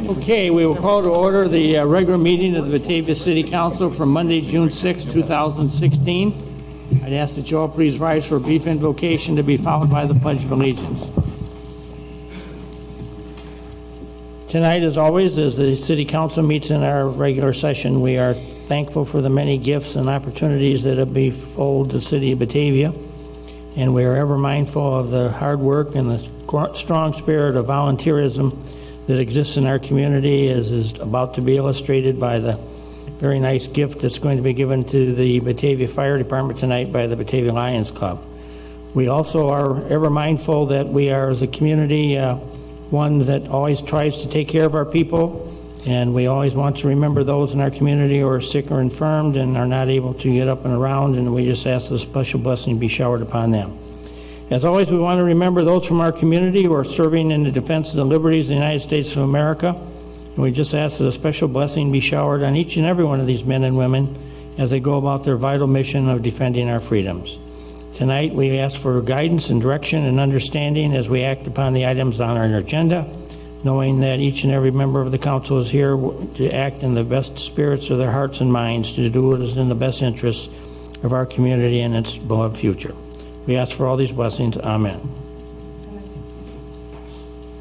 Okay, we will call to order the regular meeting of the Batavia City Council from Monday, June 6, 2016. I'd ask that you all please rise for a brief invocation to be followed by the Pledge of Allegiance. Tonight, as always, as the City Council meets in our regular session, we are thankful for the many gifts and opportunities that have befallen the City of Batavia, and we are ever mindful of the hard work and the strong spirit of volunteerism that exists in our community, as is about to be illustrated by the very nice gift that's going to be given to the Batavia Fire Department tonight by the Batavia Lions Club. We also are ever mindful that we are, as a community, one that always tries to take care of our people, and we always want to remember those in our community who are sick or infirmed and are not able to get up and around, and we just ask that a special blessing be showered upon them. As always, we want to remember those from our community who are serving in the defense of the liberties of the United States of America, and we just ask that a special blessing be showered on each and every one of these men and women as they go about their vital mission of defending our freedoms. Tonight, we ask for guidance and direction and understanding as we act upon the items on our agenda, knowing that each and every member of the council is here to act in the best spirits of their hearts and minds to do what is in the best interests of our community and its beloved future. We ask for all these blessings. Amen.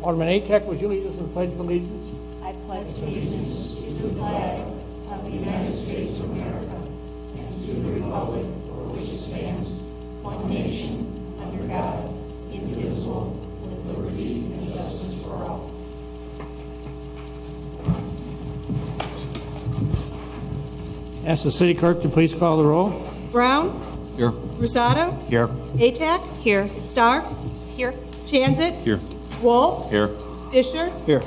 Alderman Atek, would you lead us in the Pledge of Allegiance? I pledge allegiance to the flag of the United States of America and to the republic for which it stands, one nation, under God, indivisible, with liberty and justice for all. Ask the city clerk to please call the roll. Brown? Here. Rusado? Here. Atack? Here. Stark? Here. Chanzit? Here. Wolf? Here. Fisher? Here.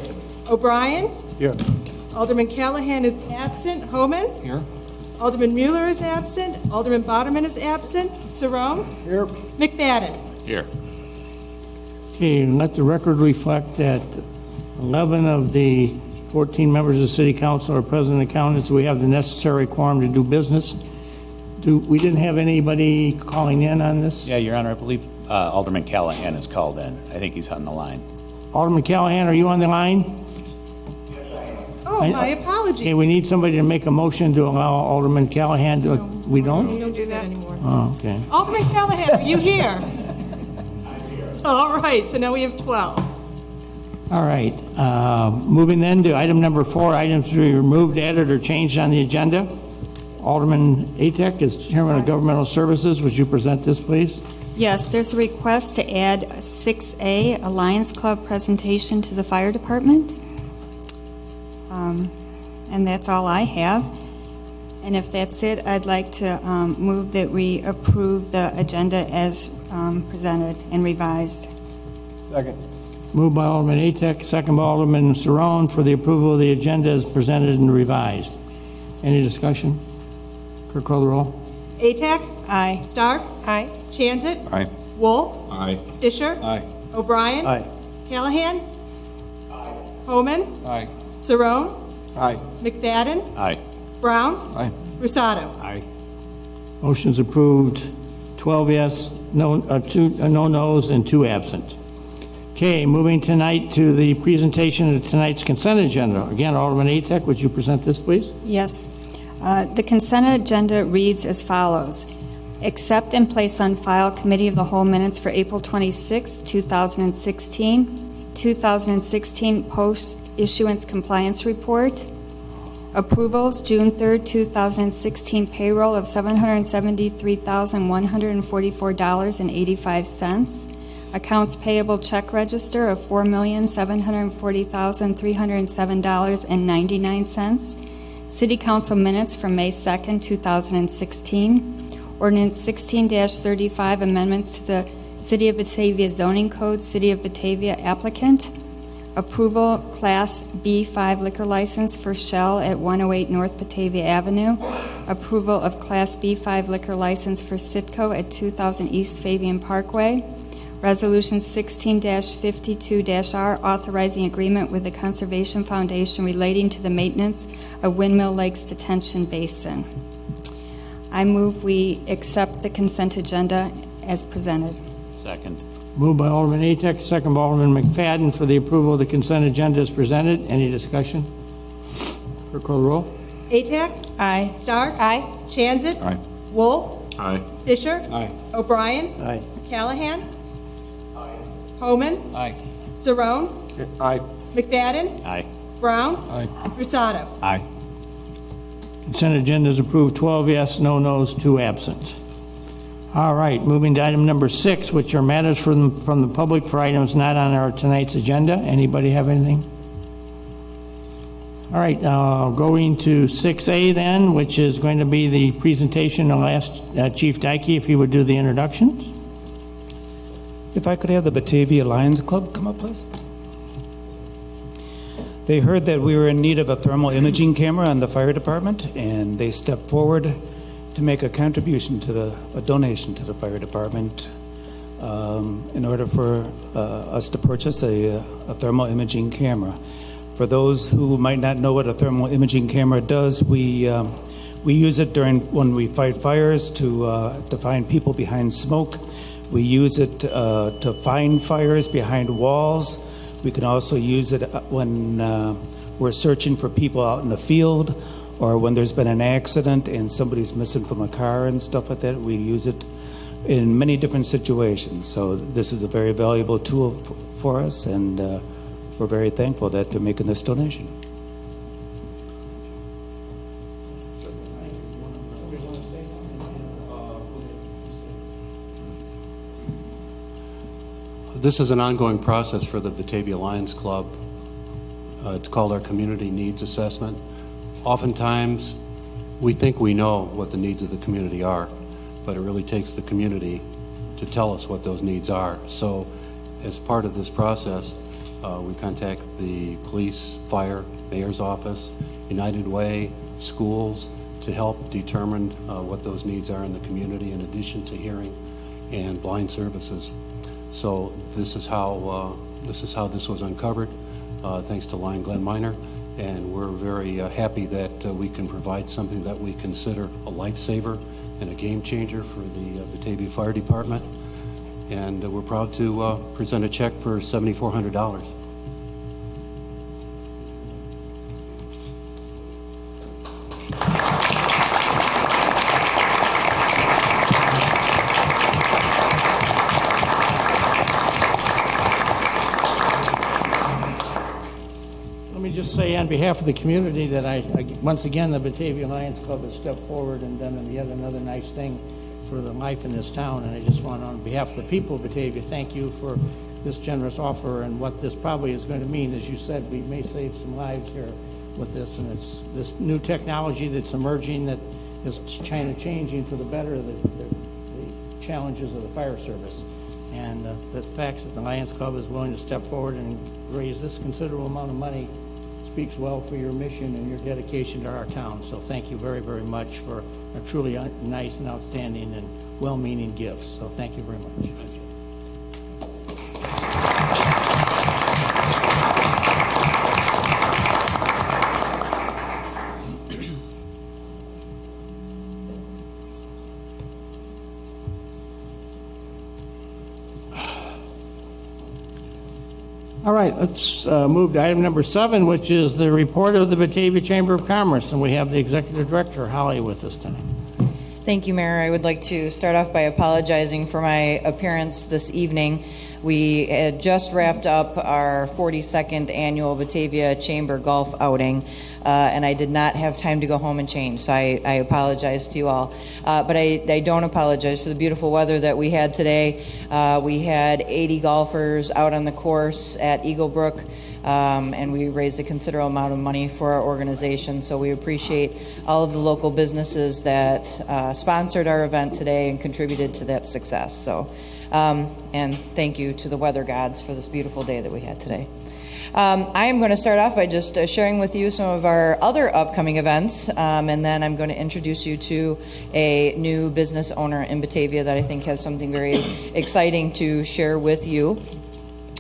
O'Brien? Here. Alderman Callahan is absent. Homan? Here. Alderman Mueller is absent. Alderman Boderman is absent. Sarone? Here. McFadden? Here. Okay, let the record reflect that 11 of the 14 members of the City Council are present and counted, so we have the necessary quorum to do business. We didn't have anybody calling in on this? Yeah, Your Honor, I believe Alderman Callahan is called in. I think he's on the line. Alderman Callahan, are you on the line? Oh, my apologies. Okay, we need somebody to make a motion to allow Alderman Callahan to... We don't? We don't do that anymore. Oh, okay. Alderman Callahan, are you here? I'm here. All right, so now we have 12. All right. Moving then to item number 4, items to be removed, added, or changed on the agenda. Alderman Atek, as Chairman of Governmental Services, would you present this, please? Yes, there's a request to add 6A, a Lions Club presentation to the fire department. And that's all I have. And if that's it, I'd like to move that we approve the agenda as presented and revised. Second. Moved by Alderman Atek, second by Alderman Sarone for the approval of the agenda as presented and revised. Any discussion? Clerk, call the roll. Atack? Aye. Stark? Aye. Chanzit? Aye. Wolf? Aye. Fisher? Aye. O'Brien? Aye. Callahan? Aye. Homan? Aye. Sarone? Aye. McFadden? Aye. Brown? Aye. Rusado? Aye. Motion's approved. 12 yes, no no's, and 2 absent. Okay, moving tonight to the presentation of tonight's consent agenda. Again, Alderman Atek, would you present this, please? Yes. The consent agenda reads as follows. Accept and place on file Committee of the Whole minutes for April 26, 2016, 2016 post-issuance compliance report, approvals June 3, 2016 payroll of $773,144.85, accounts payable check register of $4,740,307.99, City Council minutes from May 2, 2016, Ordinance 16-35, amendments to the City of Batavia zoning code, City of Batavia applicant, approval Class B5 liquor license for Shell at 108 North Batavia Avenue, approval of Class B5 liquor license for Sitco at 2000 East Fabian Parkway, Resolution 16-52-R authorizing agreement with the Conservation Foundation relating to the maintenance of Windmill Lakes Detention Basin. I move we accept the consent agenda as presented. Second. Moved by Alderman Atek, second by Alderman McFadden for the approval of the consent agenda as presented. Any discussion? Clerk call the roll. Atak? Aye. Stark? Aye. Chanzit? Aye. Wolf? Aye. Fisher? Aye. O'Brien? Aye. Callahan? Aye. Homan? Aye. Saron? Aye. McFadden? Aye. Brown? Aye. Rusado? Aye. Consent agenda is approved, 12 yes, no nos, 2 absent. All right, moving to item number 6, which are matters from the public for items not on our tonight's agenda. Anybody have anything? All right, going to 6A then, which is going to be the presentation. I'll ask Chief Dykey if he would do the introductions. If I could have the Batavia Lions Club come up, please. They heard that we were in need of a thermal imaging camera on the fire department, and they stepped forward to make a contribution to a donation to the fire department in order for us to purchase a thermal imaging camera. For those who might not know what a thermal imaging camera does, we use it when we fight fires to find people behind smoke. We use it to find fires behind walls. We can also use it when we're searching for people out in the field, or when there's been an accident and somebody's missing from a car and stuff like that. We use it in many different situations. So this is a very valuable tool for us, and we're very thankful that they're making this donation. This is an ongoing process for the Batavia Lions Club. It's called our Community Needs Assessment. Oftentimes, we think we know what the needs of the community are, but it really takes the community to tell us what those needs are. So, as part of this process, we contact the police, fire, mayor's office, United Way, schools, to help determine what those needs are in the community, in addition to hearing and blind services. So this is how this was uncovered, thanks to Lion Glen Minor, and we're very happy that we can provide something that we consider a lifesaver and a game changer for the Batavia Fire Department. And we're proud to present a check for $7,400. Say on behalf of the community that once again, the Batavia Lions Club has stepped forward and done yet another nice thing for the life in this town. And I just want, on behalf of the people of Batavia, thank you for this generous offer and what this probably is going to mean. As you said, we may save some lives here with this, and it's this new technology that's emerging that is kind of changing for the better the challenges of the fire service. And the fact that the Lions Club is willing to step forward and raise this considerable amount of money speaks well for your mission and your dedication to our town. So thank you very, very much for a truly nice and outstanding and well-meaning gift. So thank you very much. All right, let's move to item number 7, which is the report of the Batavia Chamber of Commerce. And we have the Executive Director, Holly, with us tonight. Thank you, Mayor. I would like to start off by apologizing for my appearance this evening. We had just wrapped up our 42nd annual Batavia Chamber Golf outing, and I did not have time to go home and change, so I apologize to you all. But I don't apologize for the beautiful weather that we had today. We had 80 golfers out on the course at Eagle Brook, and we raised a considerable amount of money for our organization, so we appreciate all of the local businesses that sponsored our event today and contributed to that success. So. And thank you to the weather gods for this beautiful day that we had today. I am going to start off by just sharing with you some of our other upcoming events, and then I'm going to introduce you to a new business owner in Batavia that I think has something very exciting to share with you.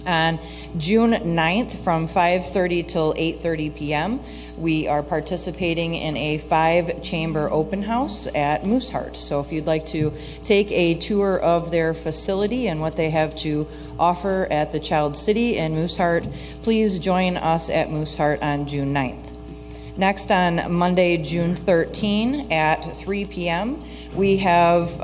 On June 9th, from 5:30 till 8:30 p.m., we are participating in a 5-chamber open house at Mooseheart. So if you'd like to take a tour of their facility and what they have to offer at the Child City in Mooseheart, please join us at Mooseheart on June 9th. Next, on Monday, June 13 at 3 p.m., we have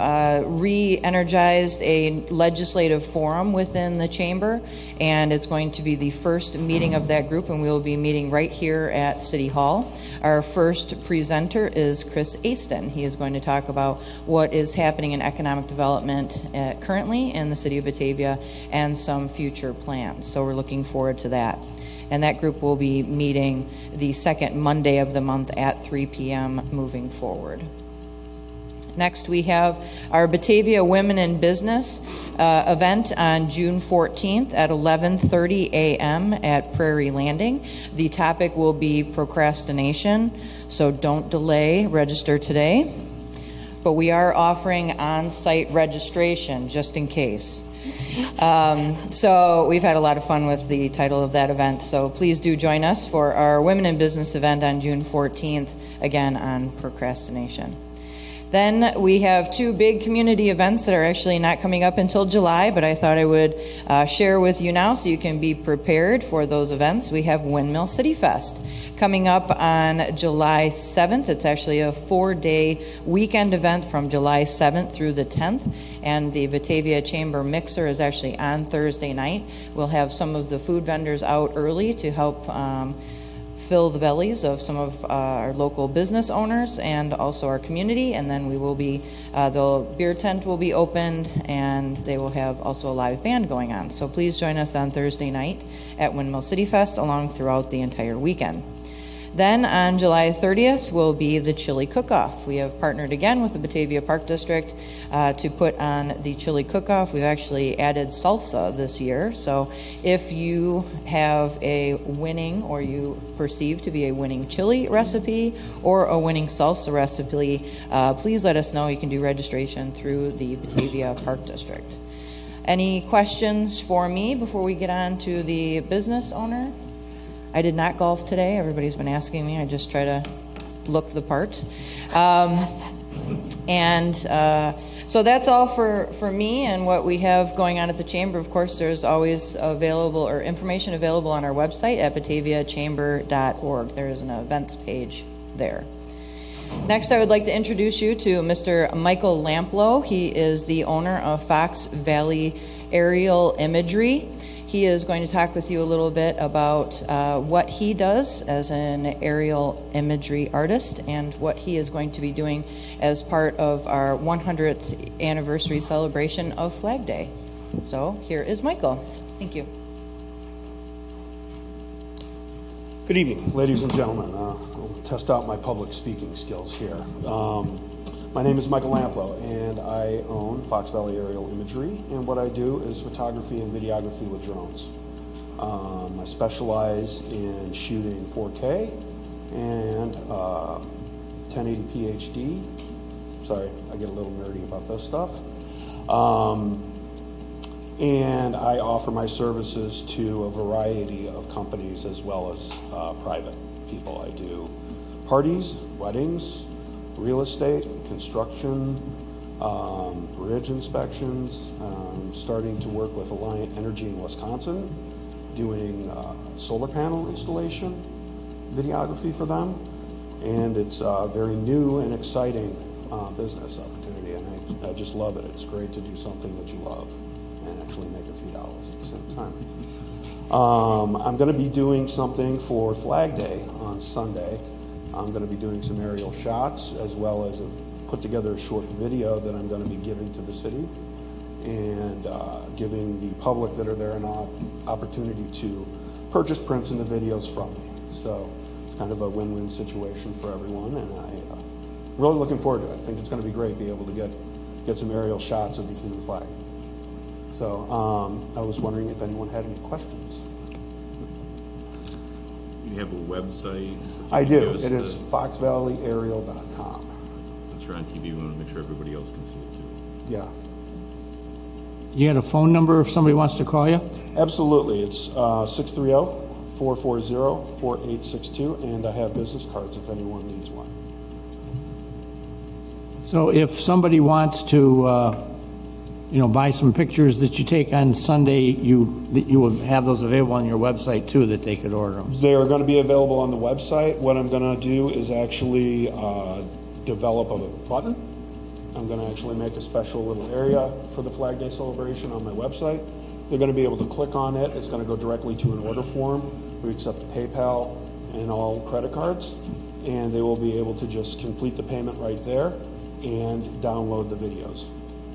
re-energized a legislative forum within the chamber, and it's going to be the first meeting of that group, and we will be meeting right here at City Hall. Our first presenter is Chris Aston. He is going to talk about what is happening in economic development currently in the city of Batavia and some future plans. So we're looking forward to that. And that group will be meeting the second Monday of the month at 3 p.m. moving forward. Next, we have our Batavia Women in Business event on June 14th at 11:30 a.m. at Prairie Landing. The topic will be procrastination, so don't delay, register today. But we are offering on-site registration, just in case. So we've had a lot of fun with the title of that event, so please do join us for our Women in Business event on June 14th, again on procrastination. Then we have 2 big community events that are actually not coming up until July, but I thought I would share with you now so you can be prepared for those events. We have Windmill City Fest coming up on July 7th. It's actually a 4-day weekend event from July 7th through the 10th, and the Batavia Chamber Mixer is actually on Thursday night. We'll have some of the food vendors out early to help fill the bellies of some of our local business owners and also our community, and then we will be the beer tent will be opened, and they will have also a live band going on. So please join us on Thursday night at Windmill City Fest along throughout the entire weekend. Then on July 30th will be the chili cook-off. We have partnered again with the Batavia Park District to put on the chili cook-off. We've actually added salsa this year. So if you have a winning, or you perceive to be a winning chili recipe or a winning salsa recipe, please let us know. You can do registration through the Batavia Park District. Any questions for me before we get on to the business owner? I did not golf today. Everybody's been asking me. I just try to look the part. So that's all for me and what we have going on at the Chamber. Of course, there's always information available on our website at bataviachamber.org. There is an events page there. Next, I would like to introduce you to Mr. Michael Lamplow. He is the owner of Fox Valley Aerial Imagery. He is going to talk with you a little bit about what he does as an aerial imagery artist and what he is going to be doing as part of our 100th anniversary celebration of Flag Day. So here is Michael. Thank you. Good evening, ladies and gentlemen. I'll test out my public speaking skills here. My name is Michael Lamplow, and I own Fox Valley Aerial Imagery, and what I do is photography and videography with drones. I specialize in shooting 4K and 1080p HD. Sorry, I get a little nerdy about this stuff. And I offer my services to a variety of companies as well as private people. I do parties, weddings, real estate, construction, bridge inspections. I'm starting to work with Alliant Energy in Wisconsin, doing solar panel installation, videography for them. And it's a very new and exciting business opportunity, and I just love it. It's great to do something that you love and actually make a few dollars at the same time. I'm going to be doing something for Flag Day on Sunday. I'm going to be doing some aerial shots as well as put together a short video that I'm going to be giving to the city and giving the public that are there an opportunity to purchase prints and the videos from me. So it's kind of a win-win situation for everyone, and I'm really looking forward to it. I think it's going to be great to be able to get some aerial shots of the human flag. So I was wondering if anyone had any questions. You have a website? I do. It is foxvalleyaerial.com. Since you're on TV, we want to make sure everybody else can see it too. Yeah. You got a phone number if somebody wants to call you? Absolutely. It's 630-440-4862, and I have business cards if anyone needs one. So if somebody wants to, buy some pictures that you take on Sunday, you will have those available on your website too, that they could order them. They are going to be available on the website. What I'm going to do is actually develop a button. I'm going to actually make a special little area for the Flag Day celebration on my website. They're going to be able to click on it. It's going to go directly to an order form. We accept PayPal and all credit cards, and they will be able to just complete the payment right there and download the videos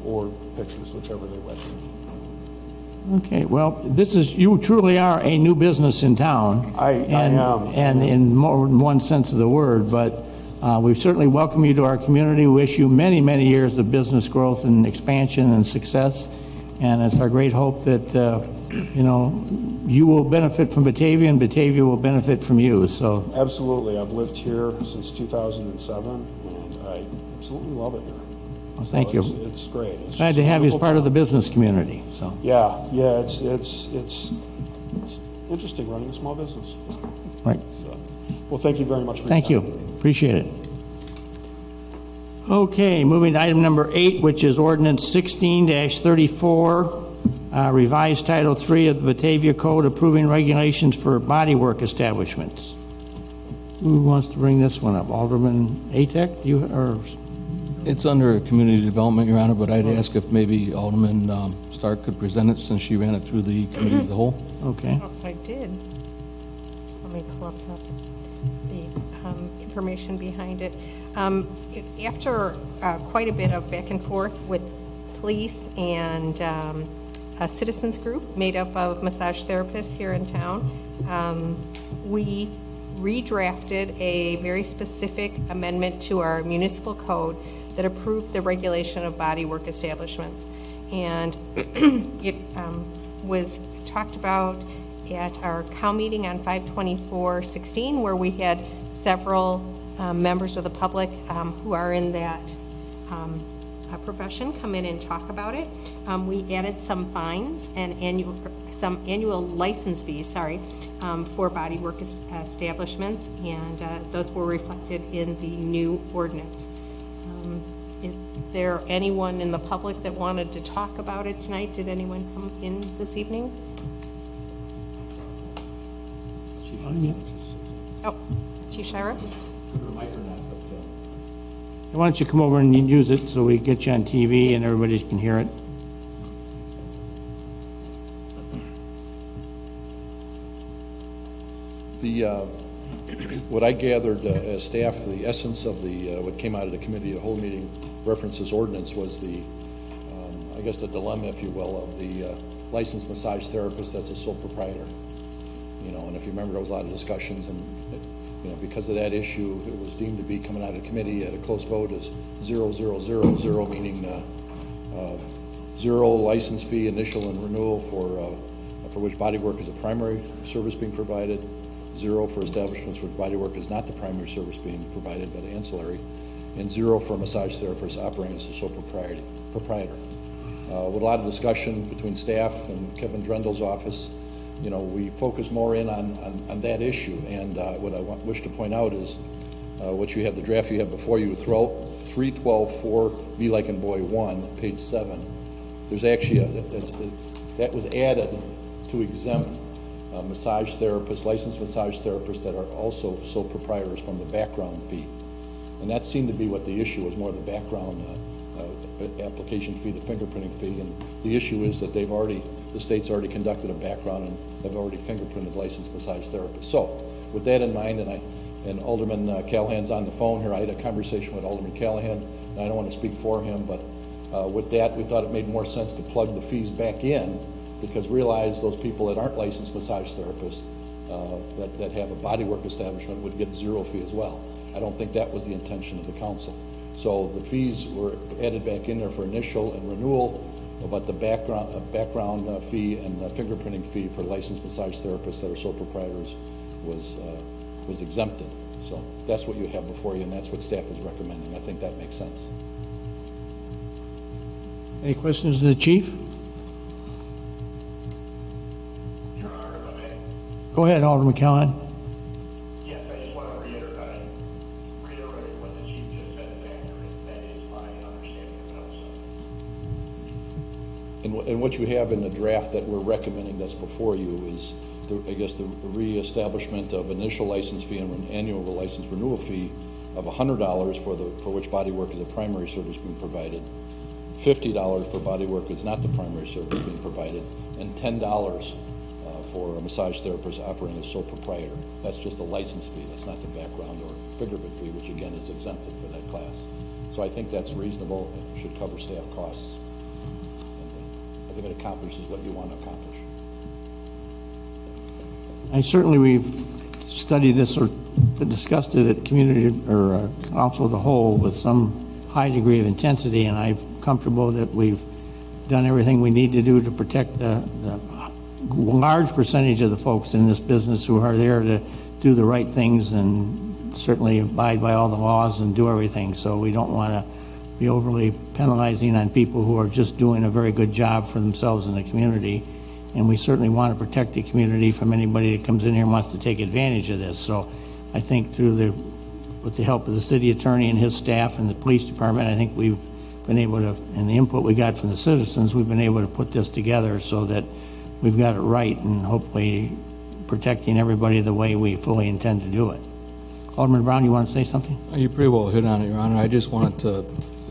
or pictures, whichever they wish. Okay, well, you truly are a new business in town. I am. And in more than one sense of the word, but we certainly welcome you to our community. We wish you many, many years of business growth and expansion and success. And it's our great hope that, you will benefit from Batavia and Batavia will benefit from you. So Absolutely. I've lived here since 2007, and I absolutely love it here. well, thank you. It's great. It's Glad just to a have you as wonderful part of the town. business community. So Yeah, it's interesting running a small business. right. So, well, thank you very much for Thank your you. time. Appreciate it. Okay, moving to item number 8, which is ordinance 16-34, revised Title III of the Batavia Code approving regulations for bodywork establishments. Who wants to bring this one up? Alderman Atek? You or It's under community development, Your Honor, but I'd ask if maybe Alderman Stark could present it since she ran it through the committee of the whole. okay? Oh, I did. Let me pull up the information behind it. After quite a bit of back and forth with police and a citizens group made up of massage therapists here in town, we redrafted a very specific amendment to our municipal code that approved the regulation of bodywork establishments. And it was talked about at our COW meeting on 5/24/16, where we had several members of the public who are in that profession come in and talk about it. We added some fines and some annual license fees, for bodywork establishments, and those were reflected in the new ordinance. Is there anyone in the public that wanted to talk about it tonight? Did anyone come in this evening? Oh, Chief Shira? Why don't you come over and use it so we get you on TV and everybody can hear it? What I gathered as staff, the essence of what came out of the committee, the whole meeting references ordinance was the dilemma, if you will, of the licensed massage therapist that's a sole proprietor. And if you remember, there was a lot of discussions, and because of that issue, it was deemed to be coming out of committee at a close vote as 0000, meaning zero license fee, initial and renewal for which bodywork is a primary service being provided, 0 for establishments where bodywork is not the primary service being provided but ancillary, and 0 for a massage therapist operating as a sole proprietor. With a lot of discussion between staff and Kevin Drendel's office, we focus more in on that issue. And what I wish to point out is what you have, the draft you have before you, 312.4 Be Like in Boy 1, page 7. There's actually that was added to exempt massage therapists, licensed massage therapists that are also sole proprietors from the background fee. And that seemed to be what the issue was, more the background application fee, the fingerprinting fee. And the issue is that the state's already conducted a background and have already fingerprinted licensed massage therapists. So with that in mind, and Alderman Callahan's on the phone here, I had a conversation with Alderman Callahan, and I don't want to speak for him, but with that, we thought it made more sense to plug the fees back in, because realize those people that aren't licensed massage therapists that have a bodywork establishment would get 0 fee as well. I don't think that was the intention of the council. So the fees were added back in there for initial and renewal, but the background fee and fingerprinting fee for licensed massage therapists that are sole proprietors was exempted. So that's what you have before you, and that's what staff is recommending. I think that makes sense. Any questions to the chief? Go ahead, Alderman Callahan. Yes, I just want to reiterate what the chief just said is accurate. That is my understanding of it also. And what you have in the draft that we're recommending that's before you is, I guess, the reestablishment of initial license fee and an annual license renewal fee of $100 for which body work is a primary service being provided, $50 for body work is not the primary service being provided, and $10 for a massage therapist operating as sole proprietor. That's just the license fee. That's not the background or fingerprint fee, which again is exempted for that class. So I think that's reasonable. It should cover staff costs. And I think it accomplishes what you want to accomplish. We've studied this or discussed it at community or council as a whole with some high degree of intensity, and I'm comfortable that we've done everything we need to do to protect the large percentage of the folks in this business who are there to do the right things and certainly abide by all the laws and do everything. So we don't want to be overly penalizing on people who are just doing a very good job for themselves in the community. And we certainly want to protect the community from anybody that comes in here and wants to take advantage of this. So I think with the help of the city attorney and his staff and the police department, I think we've been able to, and the input we got from the citizens, we've been able to put this together so that we've got it right and hopefully protecting everybody the way we fully intend to do it. Alderman Brown, you want to say something? You pretty well hit on it, Your Honor. I just wanted to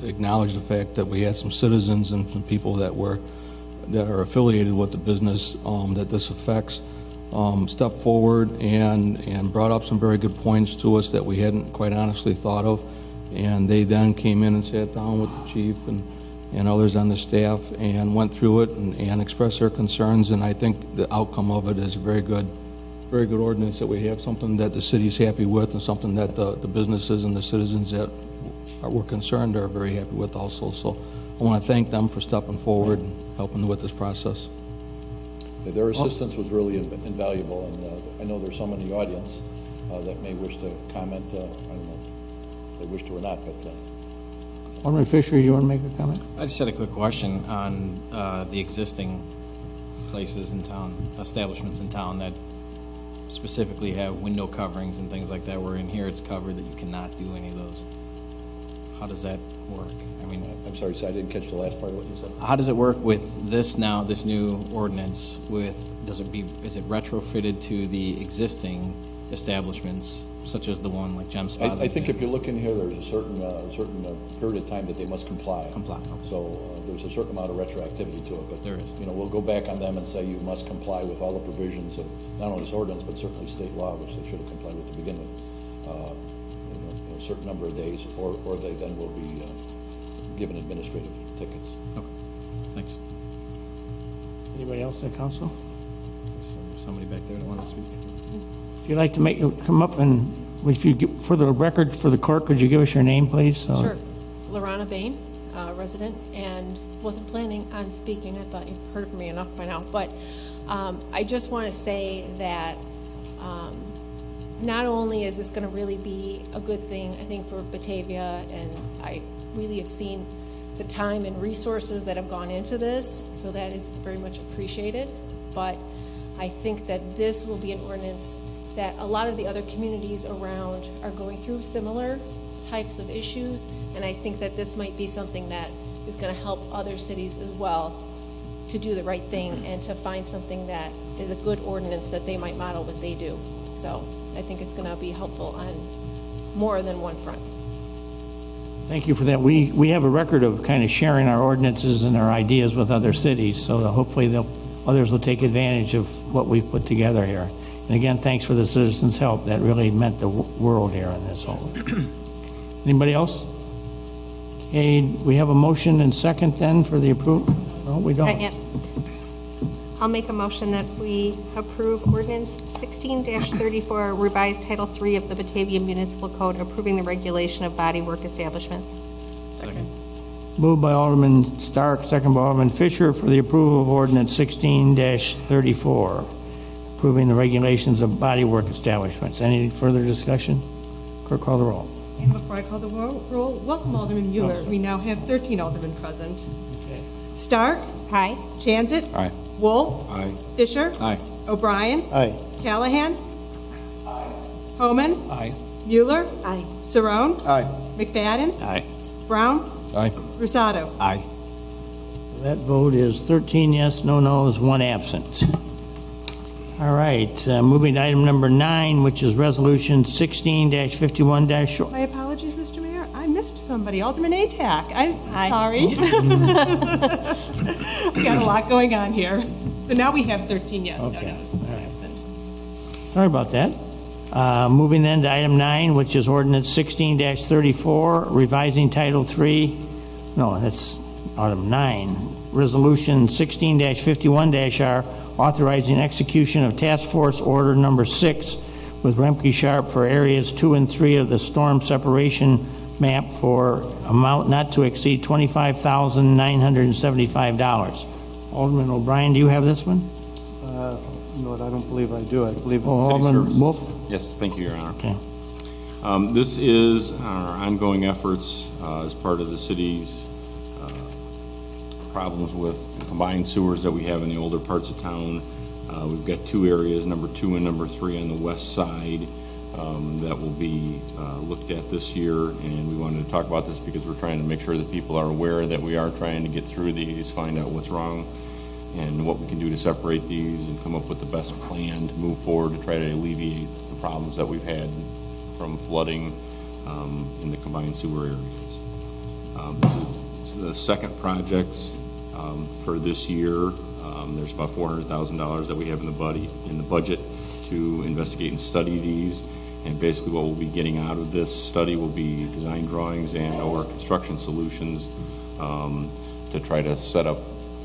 acknowledge the fact that we had some citizens and some people that are affiliated with the business that this affects step forward and brought up some very good points to us that we hadn't quite honestly thought of. And they then came in and sat down with the chief and others on the staff and went through it and expressed their concerns. And I think the outcome of it is a very good ordinance that we have, something that the city's happy with and something that the businesses and the citizens that were concerned are very happy with also. So I want to thank them for stepping forward and helping with this process. Their assistance was really invaluable, and I know there's some in the audience that may wish to comment. I don't know if they wish to or not, but... Alderman Fisher, you want to make a comment? I just had a quick question on the existing places in town, establishments in town that specifically have window coverings and things like that, where in here it's covered that you cannot do any of those. How does that work? I mean, I'm sorry, so I didn't catch the last part of what you said. how does it work with this now, this new ordinance? Is it retrofitted to the existing establishments, such as the one like Gem Spa? I think if you look in here, there's a certain period of time that they must comply. Okay. So there's a certain amount of retroactivity to it. But there is. We'll go back on them and say you must comply with all the provisions of not only this ordinance but certainly state law, which they should have complied with to begin with. A certain number of days, or they then will be given administrative tickets. Okay. Thanks. Anybody else in the council? Somebody back there that wants to speak. If you'd like to come up and, for the record, for the clerk, could you give us your name, please? Sure. Lorana Bain, resident, and wasn't planning on speaking. I thought you'd heard from me enough by now. But I just want to say that not only is this going to really be a good thing, I think, for Batavia, and I really have seen the time and resources that have gone into this, so that is very much appreciated. But I think that this will be an ordinance that a lot of the other communities around are going through similar types of issues, and I think that this might be something that is going to help other cities as well to do the right thing and to find something that is a good ordinance that they might model what they do. So I think it's going to be helpful on more than one front. Thank you for that. We have a record of kind of sharing our ordinances and our ideas with other cities, so hopefully others will take advantage of what we've put together here. And again, thanks for the citizens' help. That really meant the world here in this whole. Anybody else? Okay, we have a motion and second then for the approval? No, we don't. Yet. I'll make a motion that we approve ordinance 16-34, revised Title III of the Batavia Municipal Code, approving the regulation of body work establishments. Second. Moved by Alderman Stark, second by Alderman Fisher for the approval of ordinance 16-34, approving the regulations of body work establishments. Any further discussion? Clerk, call the roll. And before I call the roll, welcome Alderman Mueller. We now have 13 aldermen present. Okay. Stark? Aye. Jansit? Aye. Wolf? Aye. Fisher? Aye. O'Brien? Aye. Callahan? Homan? Aye. Mueller? Aye. Saron? Aye. McFadden? Aye. Brown? Aye. Rusado? Aye. That vote is 13 yes, no no's, 1 absent. All right, moving to item number 9, which is Resolution 16-51-. My apologies, Mr. Mayor. I missed somebody. Alderman Atack. I'm sorry. We got a lot going on here. So now we have 13 yes, Okay. no no's, All 1 right. absent. Sorry about that. Moving then to item 9, which is Ordinance 16-34, revising Title 3. No, that's item 9. Resolution 16-51-R, authorizing execution of Task Force Order Number 6 with Remke Sharp for areas 2 and 3 of the storm separation map for amount not to exceed $25,975. Alderman O'Brien, do you have this one? No, I don't believe I do. I believe Alderman Wolf? Yes, thank you, Your Honor. Okay. This is our ongoing efforts as part of the city's problems with the combined sewers that we have in the older parts of town. We've got 2 areas, number 2 and number 3 on the west side, that will be looked at this year, and we wanted to talk about this because we're trying to make sure that people are aware that we are trying to get through these, find out what's wrong, and what we can do to separate these and come up with the best plan to move forward to try to alleviate the problems that we've had from flooding in the combined sewer areas. This is the second project for this year. There's about $400,000 that we have in the budget to investigate and study these. And basically what we'll be getting out of this study will be design drawings and or construction solutions to try to set up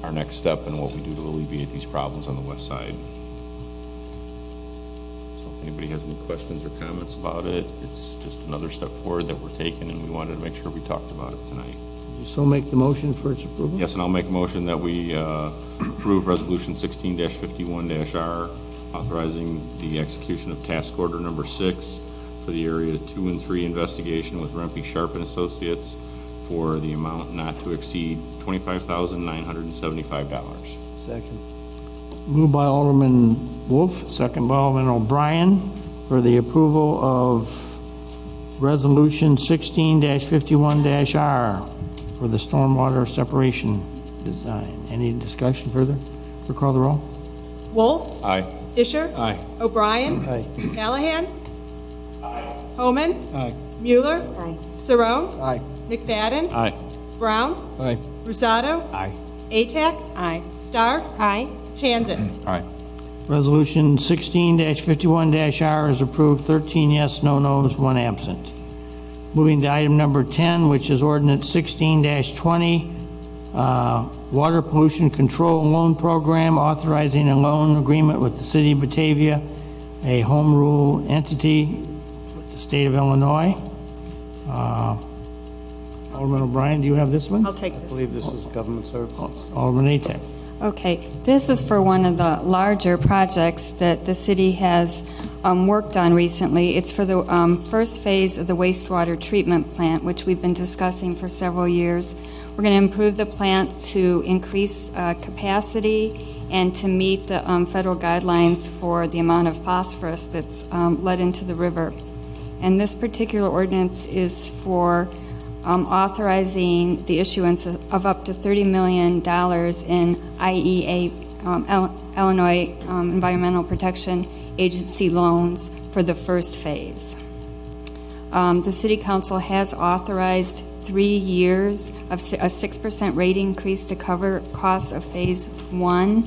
our next step and what we do to alleviate these problems on the west side. So if anybody has any questions or comments about it, it's just another step forward that we're taking, and we wanted to make sure we talked about it tonight. You so make the motion for its approval? Yes, and I'll make a motion that we approve Resolution 16-51-R, authorizing the execution of Task Order Number 6 for the Area 2 and 3 investigation with Rempe Sharp and Associates for the amount not to exceed $25,975. Second. Moved by Alderman Wolf, second by Alderman O'Brien, for the approval of Resolution 16-51-R for the stormwater separation design. Any discussion further? Recall the roll. Wolf? Aye. Isher? Aye. O'Brien? Aye. Callahan? Homan? Aye. Mueller? Saron? Aye. McFadden? Aye. Brown? Aye. Rusado? Aye. Atack? Aye. Starr? Aye. Chanzen? Aye. Resolution 16-51-R is approved, 13 yes, no no's, 1 absent. Moving to item number 10, which is Ordinance 16-20, Water Pollution Control Loan Program, authorizing a loan agreement with the City of Batavia, a home rule entity with the state of Illinois. Alderman O'Brien, do you have this one? I'll take I this. believe this is government services. Alderman Atack. Okay, this is for one of the larger projects that the city has worked on recently. It's for the first phase of the wastewater treatment plant, which we've been discussing for several years. We're going to improve the plant to increase capacity and to meet the federal guidelines for the amount of phosphorus that's let into the river. And this particular ordinance is for authorizing the issuance of up to $30 million in IEA, Illinois Environmental Protection Agency loans for the first phase. The City Council has authorized 3 years of a 6% rate increase to cover costs of Phase 1,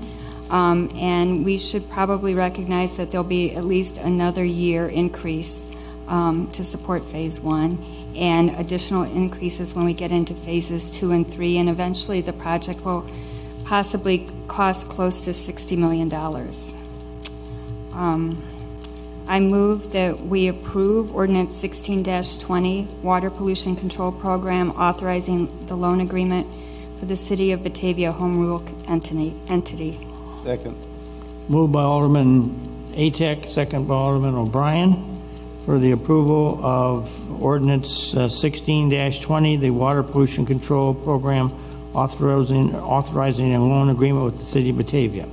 and we should probably recognize that there'll be at least another year increase to support Phase 1, and additional increases when we get into Phases 2 and 3, and eventually the project will possibly cost close to $60 million. I move that we approve Ordinance 16-20, Water Pollution Control Program, authorizing the loan agreement for the City of Batavia Home Rule entity. Second. Moved by Alderman Atack, second by Alderman O'Brien, for the approval of Ordinance 16-20, the Water Pollution Control Program, authorizing a loan agreement with the City of Batavia.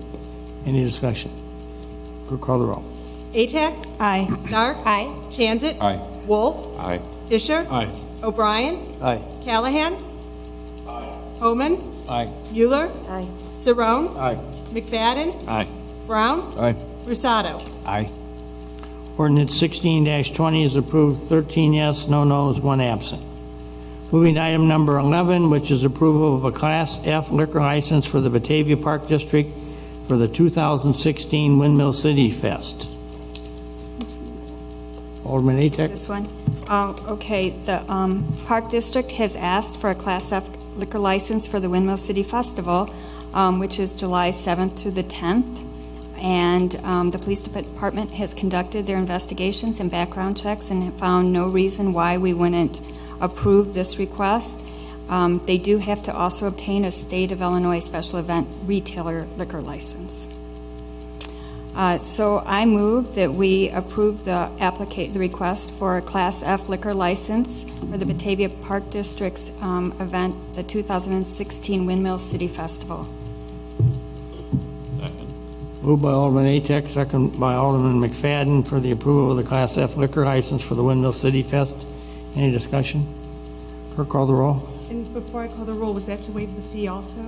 Any discussion? Clerk, call the roll. Atack? Aye. Stark? Aye. Chanzit? Aye. Wolf? Aye. Fisher? Aye. O'Brien? Aye. Callahan? Homan? Aye. Mueller? Aye. Saron? Aye. McFadden? Aye. Brown? Aye. Rusado? Aye. Ordinance 16-20 is approved, 13 yes, no nos, 1 absent. Moving to item number 11, which is approval of a Class F liquor license for the Batavia Park District for the 2016 Windmill City Fest. Alderman Atack. This one? Okay, the Park District has asked for a Class F liquor license for the Windmill City Festival, which is July 7th through the 10th. And the police department has conducted their investigations and background checks and have found no reason why we wouldn't approve this request. They do have to also obtain a state of Illinois special event retailer liquor license. So I move that we approve the request for a Class F liquor license for the Batavia Park District's event, the 2016 Windmill City Festival. Moved by Alderman Atack, second by Alderman McFadden for the approval of the Class F liquor license for the Windmill City Fest. Any discussion? Clerk, call the roll. And before I call the roll, was that to waive the fee also?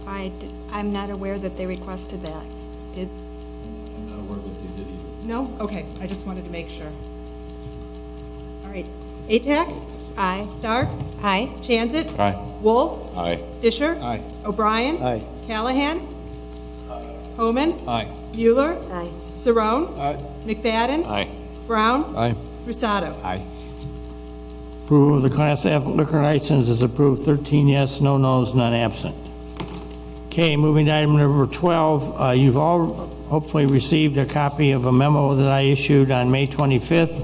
I'm not aware that they requested that. Did? I'm not aware that they did either. No? Okay, I just wanted to make sure. All right. Atack? Aye. Stark? Aye. Chanzit? Aye. Wolf? Aye. Fisher? Aye. O'Brien? Aye. Callahan? Homan? Aye. Mueller? Aye. Saron? Aye. McFadden? Aye. Brown? Aye. Rusado? Aye. Approval of the Class F liquor license is approved, 13 yes, no nos, none absent. Okay, moving to item number 12. You've all hopefully received a copy of a memo that I issued on May 25th,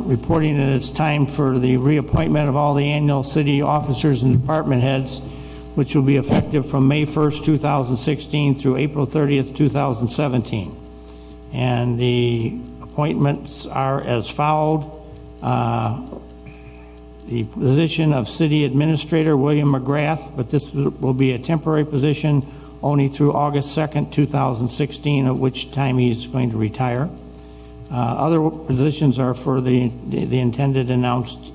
reporting that it's time for the reappointment of all the annual city officers and department heads, which will be effective from May 1st, 2016 through April 30th, 2017. And the appointments are as followed. The position of City Administrator, William McGrath, but this will be a temporary position only through August 2nd, 2016, at which time he's going to retire. Other positions are for the intended announced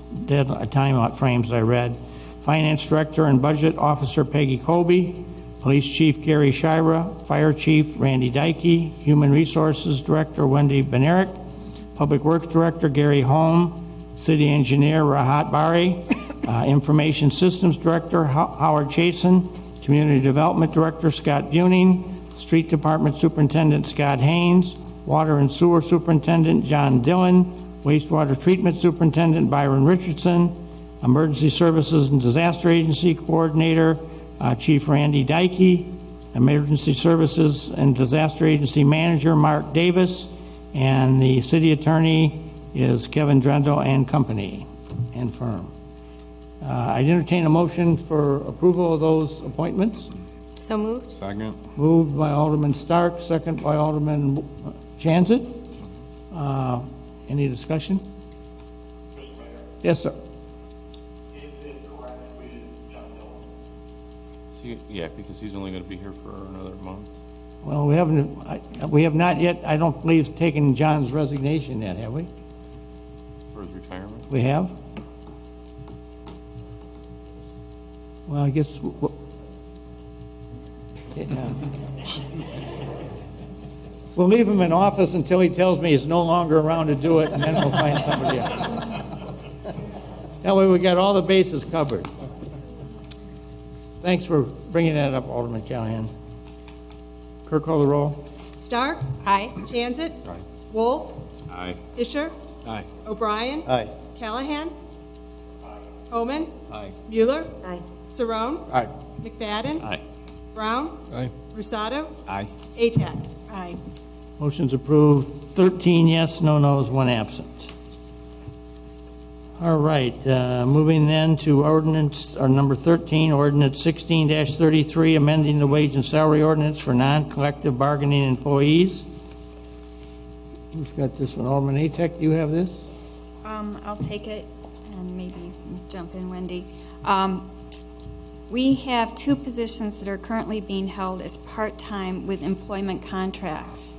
time frames I read. Finance Director and Budget Officer Peggy Colby, Police Chief Gary Shira, Fire Chief Randy Dykey, Human Resources Director Wendy Benerick, Public Works Director Gary Holm, City Engineer Rahat Bari, Information Systems Director Howard Chasen, Community Development Director Scott Buning, Street Department Superintendent Scott Haynes, Water and Sewer Superintendent John Dillon, Wastewater Treatment Superintendent Byron Richardson, Emergency Services and Disaster Agency Coordinator Chief Randy Dykey, Emergency Services and Disaster Agency Manager Mark Davis, and the City Attorney is Kevin Drendel and Company and firm. I entertain a motion for approval of those appointments. So moved. Second. Moved by Alderman Stark, second by Alderman Chanzit. Any discussion? Mr. Mayor, Yes, sir. is it correct with John Dillon? Yeah, because he's only going to be here for another month. Well, we have not yet, I don't believe, taken John's resignation yet, have we? For his retirement? We have? Well, I guess... We'll leave him in office until he tells me he's no longer around to do it, and then we'll find somebody else. That way we got all the bases covered. Thanks for bringing that up, Alderman Callahan. Clerk, call the roll. Stark? Aye. Chanzit? Aye. Wolf? Aye. Fisher? Aye. O'Brien? Aye. Callahan? Homan? Aye. Mueller? Aye. Saron? Aye. McFadden? Aye. Brown? Aye. Rusado? Aye. Atack? Aye. Motion's approved, 13 yes, no nos, 1 absent. All right, moving then to ordinance, or number 13, ordinance 16-33, amending the wage and salary ordinance for non-collective bargaining employees. Who's got this one? Alderman Atack, do you have this? I'll take it, and maybe you can jump in, Wendy. We have 2 positions that are currently being held as part-time with employment contracts.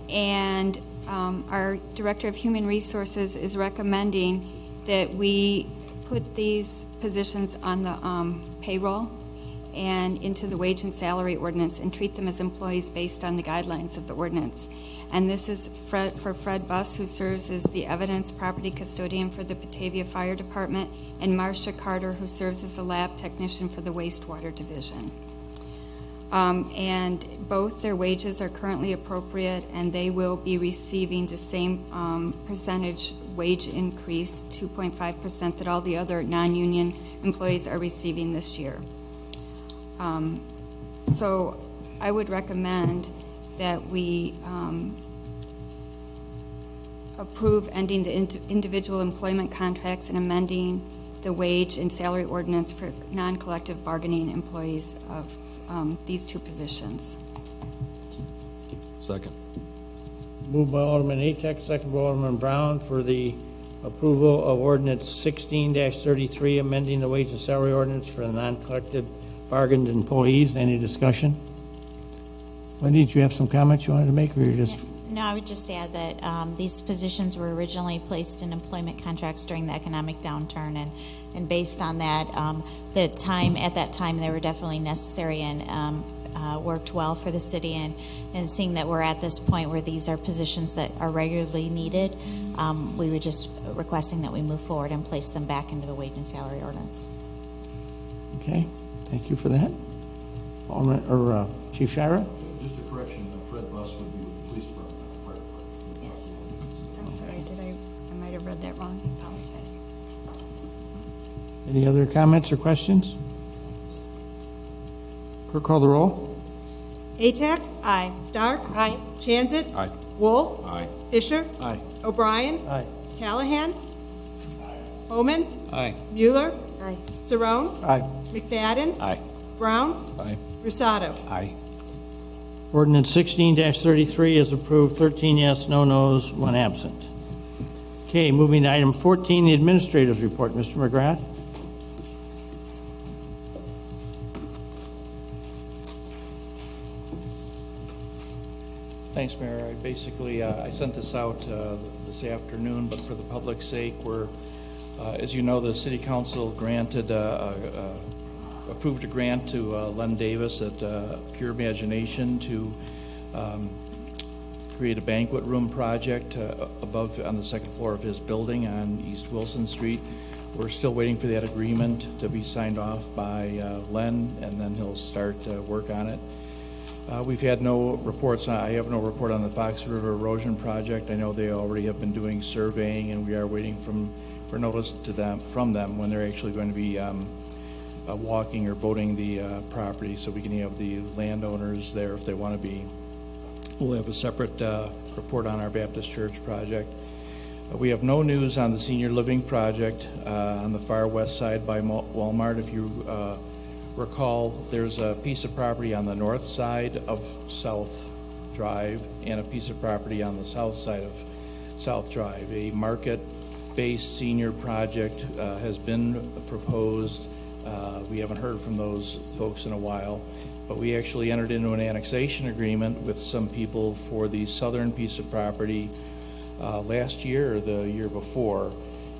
And our Director of Human Resources is recommending that we put these positions on the payroll and into the wage and salary ordinance and treat them as employees based on the guidelines of the ordinance. And this is for Fred Buss, who serves as the evidence property custodian for the Batavia Fire Department, and Marcia Carter, who serves as a lab technician for the wastewater division. And both their wages are currently appropriate, and they will be receiving the same percentage wage increase, 2.5%, that all the other non-union employees are receiving this year. So I would recommend that we approve ending the individual employment contracts and amending the wage and salary ordinance for non-collective bargaining employees of these two positions. Second. Moved by Alderman Atek, second by Alderman Brown for the approval of ordinance 16-33, amending the wage and salary ordinance for the non-collective bargained employees. Any discussion? Wendy, did you have some comments you wanted to make, or you just? No, I would just add that these positions were originally placed in employment contracts during the economic downturn, and based on that, at that time, they were definitely necessary and worked well for the city. And seeing that we're at this point where these are positions that are regularly needed, we were just requesting that we move forward and place them back into the wage and salary ordinance. Okay, thank you for that. Alderman, or Chief Shira? Just a correction, Fred Buss would be with the police department, not the fire department. Yes. I'm sorry, I might have read that wrong. I apologize. Any other comments or questions? Clerk, call the roll. Atak? Aye. Stark? Aye. Chanzit? Aye. Wolf? Aye. Fisher? Aye. O'Brien? Aye. Callahan? Homan? Aye. Mueller? Aye. Saron? Aye. McFadden? Aye. Brown? Aye. Rusado? Aye. Ordinance 16-33 is approved, 13 yes, no nos, 1 absent. Okay, moving to item 14, the administrator's report. Mr. McGrath? Thanks, Mayor. I sent this out this afternoon, but for the public's sake, as you know, the City Council approved a grant to Len Davis at Pure Imagination to create a banquet room project above on the second floor of his building on East Wilson Street. We're still waiting for that agreement to be signed off by Len, and then he'll start work on it. We've had no reports. I have no report on the Fox River erosion project. I know they already have been doing surveying, and we are waiting for notice from them when they're actually going to be walking or boating the property, so we can have the landowners there if they want to be. We'll have a separate report on our Baptist Church project. We have no news on the senior living project on the far west side by Walmart. If you recall, there's a piece of property on the north side of South Drive and a piece of property on the south side of South Drive. A market-based senior project has been proposed. We haven't heard from those folks in a while, but we actually entered into an annexation agreement with some people for the southern piece of property last year or the year before.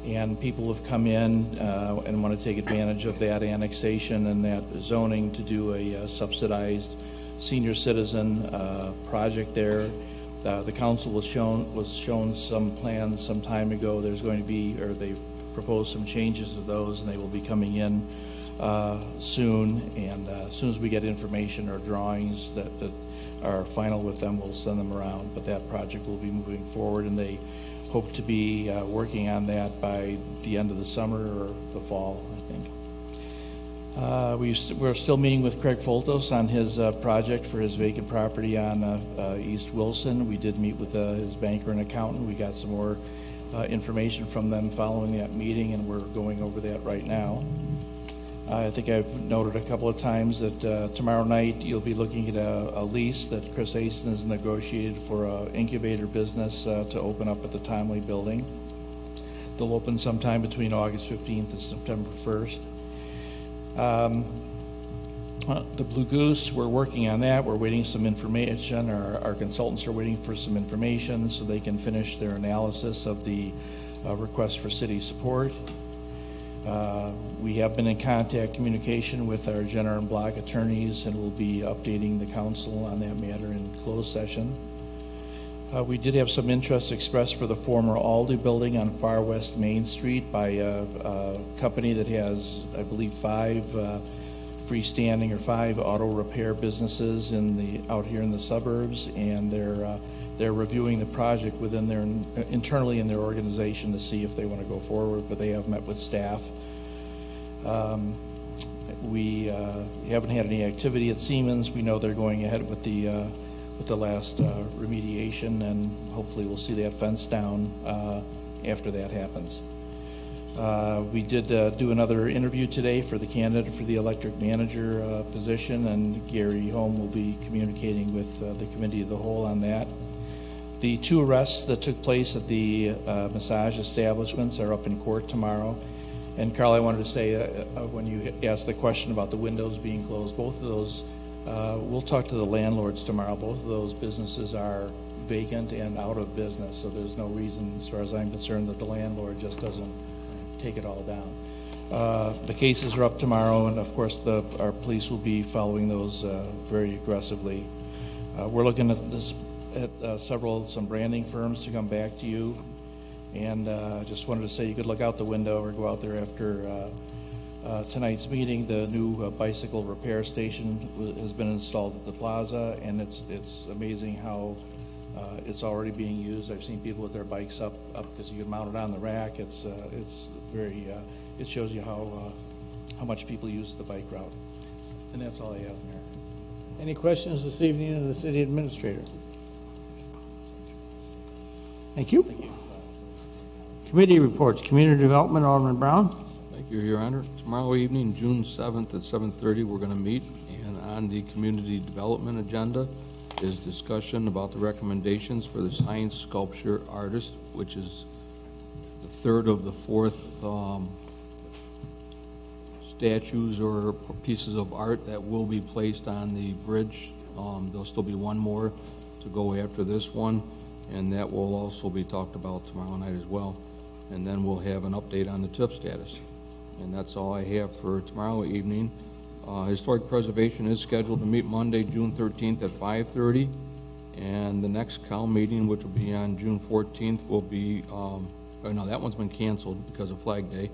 And people have come in and want to take advantage of that annexation and that zoning to do a subsidized senior citizen project there. The council was shown some plans some time ago. There's going to be, or they've proposed some changes to those, and they will be coming in soon. And as soon as we get information or drawings that are final with them, we'll send them around. But that project will be moving forward, and they hope to be working on that by the end of the summer or the fall, I think. We're still meeting with Craig Foltos on his project for his vacant property on East Wilson. We did meet with his banker and accountant. We got some more information from them following that meeting, and we're going over that right now. I think I've noted a couple of times that tomorrow night you'll be looking at a lease that Chris Aston has negotiated for an incubator business to open up at the Tomley building. They'll open sometime between August 15th and September 1st. the Blue Goose, we're working on that. We're waiting some information. Our consultants are waiting for some information so they can finish their analysis of the request for city support. We have been in communication with our Jenner and Block attorneys, and we'll be updating the council on that matter in closed session. We did have some interest expressed for the former Aldi building on Far West Main Street by a company that has, I believe, 5 freestanding or 5 auto repair businesses out here in the suburbs, and they're reviewing the project within internally in their organization to see if they want to go forward, but they have met with staff. We haven't had any activity at Siemens. We know they're going ahead with the last remediation, and hopefully we'll see that fence down after that happens. We did do another interview today for the candidate for the electric manager position, and Gary Holm will be communicating with the committee of the whole on that. The 2 arrests that took place at the massage establishments are up in court tomorrow. And Carl, I wanted to say, when you asked the question about the windows being closed, both of those, we'll talk to the landlords tomorrow. Both of those businesses are vacant and out of business, so there's no reason, as far as I'm concerned, that the landlord just doesn't take it all down. The cases are up tomorrow, and of course our police will be following those very aggressively. We're looking at some branding firms to come back to you, and just wanted to say you could look out the window or go out there after tonight's meeting. The new bicycle repair station has been installed at the plaza, and it's amazing how it's already being used. I've seen people with their bikes up because you can mount it on the rack. It's very it shows you how much people use the bike route. And that's all I have, Mayor. Any questions this evening of the city administrator? Thank you. Thank you. Committee reports. Community Development, Alderman Brown. Thank you, Your Honor. Tomorrow evening, June 7th at 7:30, we're going to meet, and on the community development agenda is discussion about the recommendations for the science sculpture artist, which is the 3rd of the 4th statues or pieces of art that will be placed on the bridge. There'll still be one more to go after this one, and that will also be talked about tomorrow night as well. And then we'll have an update on the TIF status. And that's all I have for tomorrow evening. Historic Preservation is scheduled to meet Monday, June 13th at 5:30. And the next CAL meeting, which will be on June 14th, will be, no, that one's been canceled because of Flag Day.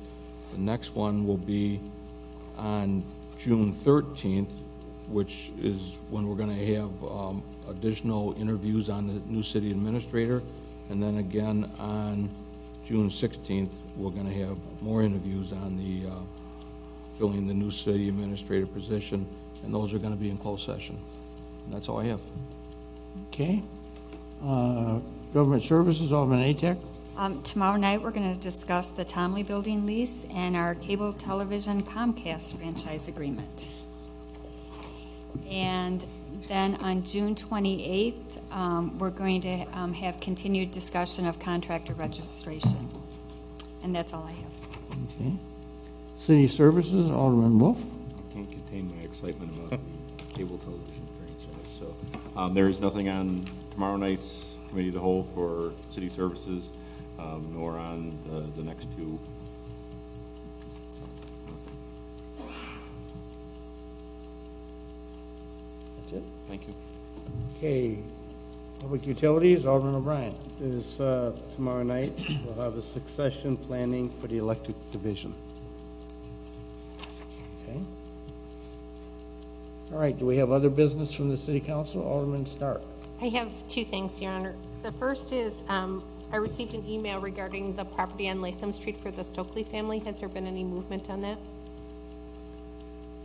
The next one will be on June 13th, which is when we're going to have additional interviews on the new city administrator. And then again on June 16th, we're going to have more interviews on the filling the new city administrator position, and those are going to be in closed session. And that's all I have. Okay. Government Services, Alderman Atek. Tomorrow night, we're going to discuss the Tomley Building lease and our cable television Comcast franchise agreement. And then on June 28th, we're going to have continued discussion of contractor registration. And that's all I have. Okay. City Services, Alderman Wolf. I can't contain my excitement about the cable television franchise. So there is nothing on tomorrow night's Committee of the Whole for City Services, nor on the next 2. That's it. Thank you. Okay. Public Utilities, Alderman O'Brien. Is tomorrow night, we'll have a succession planning for the electric division. Okay. All right, do we have other business from the City Council? Alderman Stark. I have 2 things, Your Honor. The first is I received an email regarding the property on Latham Street for the Stokely family. Has there been any movement on that?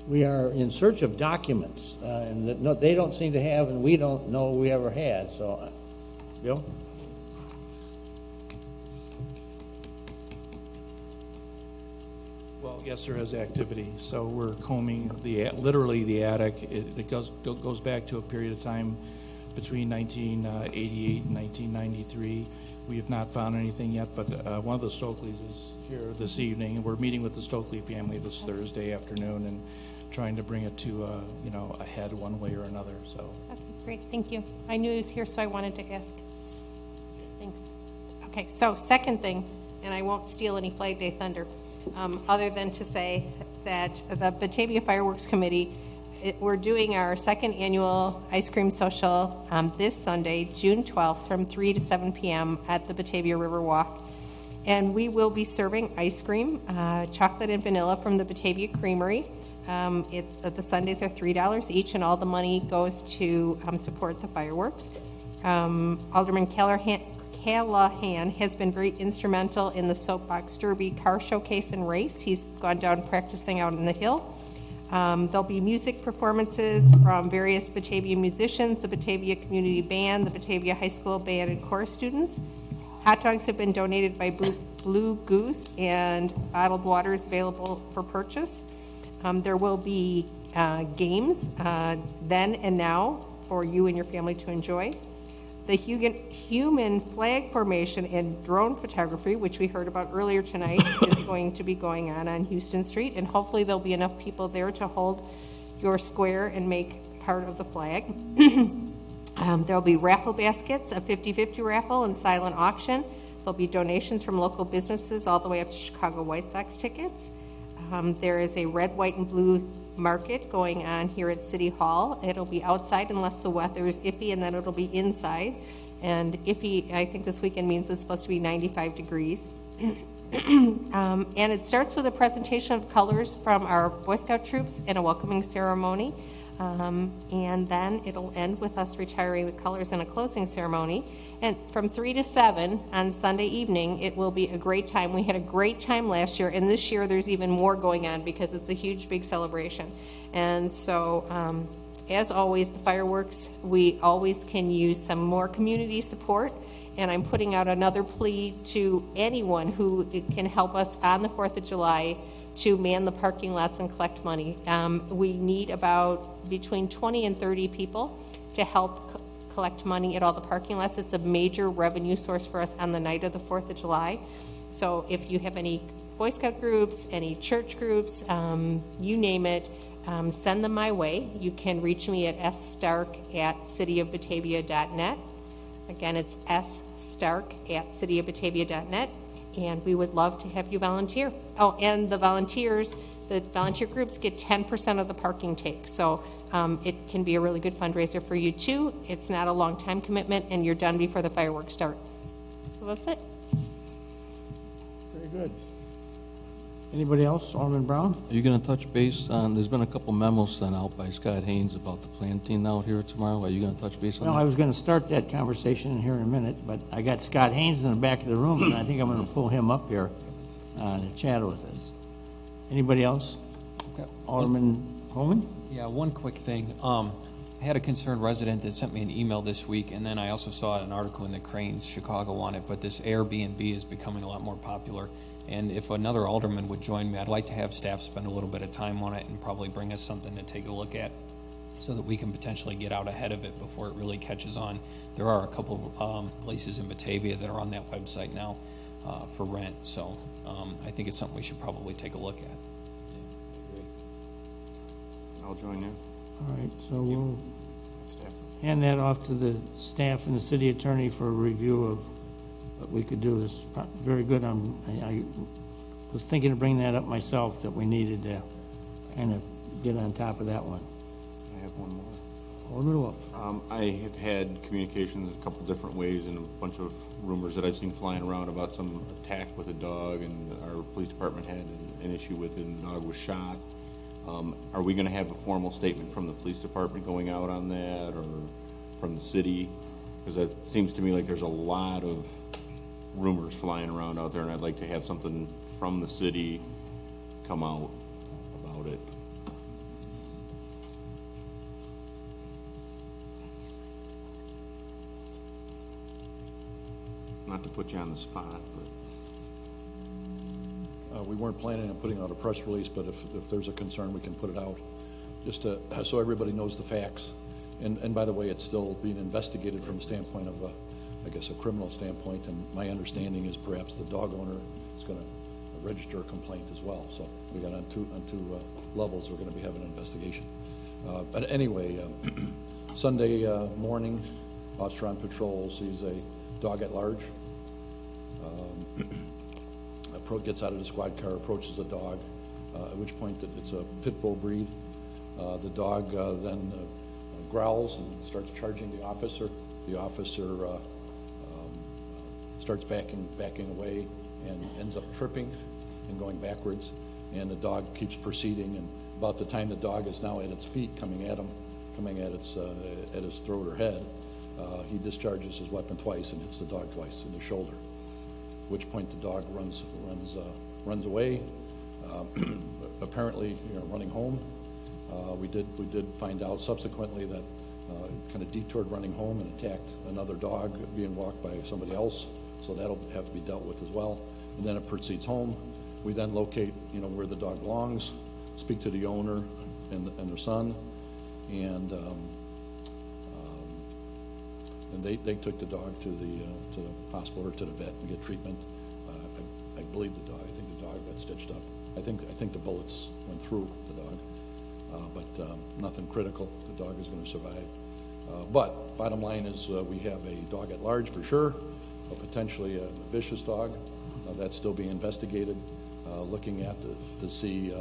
We are in search of documents, and that no, they don't seem to have, and we don't know we ever had. So, Bill? Well, yes, there is activity. So we're combing literally the attic. It goes back to a period of time between 1988 and 1993. We have not found anything yet, but one of the Stokeleys is here this evening, and we're meeting with the Stokely family this Thursday afternoon, and trying to bring it to, a head one way or another, so. Okay, great, thank you. I knew he was here, so I wanted to ask. Thanks. Okay, so second thing, and I won't steal any Flag Day thunder, other than to say that the Batavia Fireworks Committee, we're doing our second annual ice cream social this Sunday, June 12th, from 3 to 7 p.m. at the Batavia Riverwalk. And we will be serving ice cream, chocolate and vanilla from the Batavia Creamery. The Sundays are $3 each, and all the money goes to support the fireworks. Alderman Callahan has been very instrumental in the Soapbox Derby car showcase and race. He's gone down practicing out in the hill. There'll be music performances from various Batavia musicians, the Batavia Community Band, the Batavia High School Band, and chorus students. Hot dogs have been donated by Blue Goose, and bottled water is available for purchase. There will be games then and now for you and your family to enjoy. The human flag formation and drone photography, which we heard about earlier tonight, is going to be going on Houston Street, and hopefully there'll be enough people there to hold your square and make part of the flag. There'll be raffle baskets, a 50-50 raffle and silent auction. There'll be donations from local businesses all the way up to Chicago White Sox tickets. There is a red, white, and blue market going on here at City Hall. It'll be outside unless the weather is iffy, and then it'll be inside. And iffy, I think this weekend means it's supposed to be 95 degrees. And it starts with a presentation of colors from our Boy Scout troops and a welcoming ceremony. And then it'll end with us retiring the colors and a closing ceremony. And from 3 to 7 on Sunday evening, it will be a great time. We had a great time last year, and this year there's even more going on because it's a huge, big celebration. And so, as always, the fireworks, we always can use some more community support. And I'm putting out another plea to anyone who can help us on the 4th of July to man the parking lots and collect money. We need about between 20 and 30 people to help collect money at all the parking lots. It's a major revenue source for us on the night of the 4th of July. So if you have any Boy Scout groups, any church groups, you name it, send them my way. You can reach me at sstark@cityofbatavia.net. Again, it's sstark@cityofbatavia.net, and we would love to have you volunteer. Oh, and the volunteer groups get 10% of the parking take. So it can be a really good fundraiser for you too. It's not a long time commitment, and you're done before the fireworks start. So that's it. Very good. Anybody else? Alderman Brown? Are you going to touch base on, there's been a couple memos sent out by Scott Haynes about the planting out here tomorrow. Are you going to touch base on that? No, I was going to start that conversation here in a minute, but I got Scott Haynes in the back of the room, and I think I'm going to pull him up here to chat with us. Anybody else? Okay. Alderman Holman? Yeah, one quick thing. I had a concerned resident that sent me an email this week, and then I also saw an article in the Cranes Chicago on it, but this Airbnb is becoming a lot more popular. And if another alderman would join me, I'd like to have staff spend a little bit of time on it and probably bring us something to take a look at so that we can potentially get out ahead of it before it really catches on. There are a couple places in Batavia that are on that website now for rent, so I think it's something we should probably take a look at. I'll join you. All right, so we'll hand that off to the staff and the city attorney for a review of what we could do. This is very good. I was thinking of bringing that up myself, that we needed to kind of get on top of that one. I have one more. Alderman Wolf. I have had communications a couple different ways and a bunch of rumors that I've seen flying around about some attack with a dog, and our police department had an issue with it, and the dog was shot. Are we going to have a formal statement from the police department going out on that, or from the city? Because it seems to me like there's a lot of rumors flying around out there, and I'd like to have something from the city come out about it. Not to put you on the spot, but we weren't planning on putting out a press release, but if there's a concern, we can put it out, just to, so everybody knows the facts. And by the way, it's still being investigated from a standpoint of, I guess, a criminal standpoint, and my understanding is perhaps the dog owner is going to register a complaint as well. So we got on two levels, we're going to be having an investigation. But anyway, Sunday morning, officer on patrol sees a dog at large. Gets out of the squad car, approaches the dog, at which point it's a pit bull breed. The dog then growls and starts charging the officer. The officer starts backing away and ends up tripping and going backwards. And the dog keeps proceeding. And about the time the dog is now at its feet, coming at him, coming at its at his throat or head, he discharges his weapon twice and hits the dog twice in the shoulder. At which point the dog runs away. Apparently, running home. We did find out subsequently that kind of detoured running home and attacked another dog being walked by somebody else. So that'll have to be dealt with as well. And then it proceeds home. We then locate, where the dog belongs, speak to the owner and their son, and they took the dog to the hospital or to the vet and get treatment. I believe the dog. I think the dog got stitched up. I think the bullets went through the dog, but nothing critical. The dog is going to survive. But bottom line is we have a dog at large for sure, potentially a vicious dog. That's still being investigated, looking at to see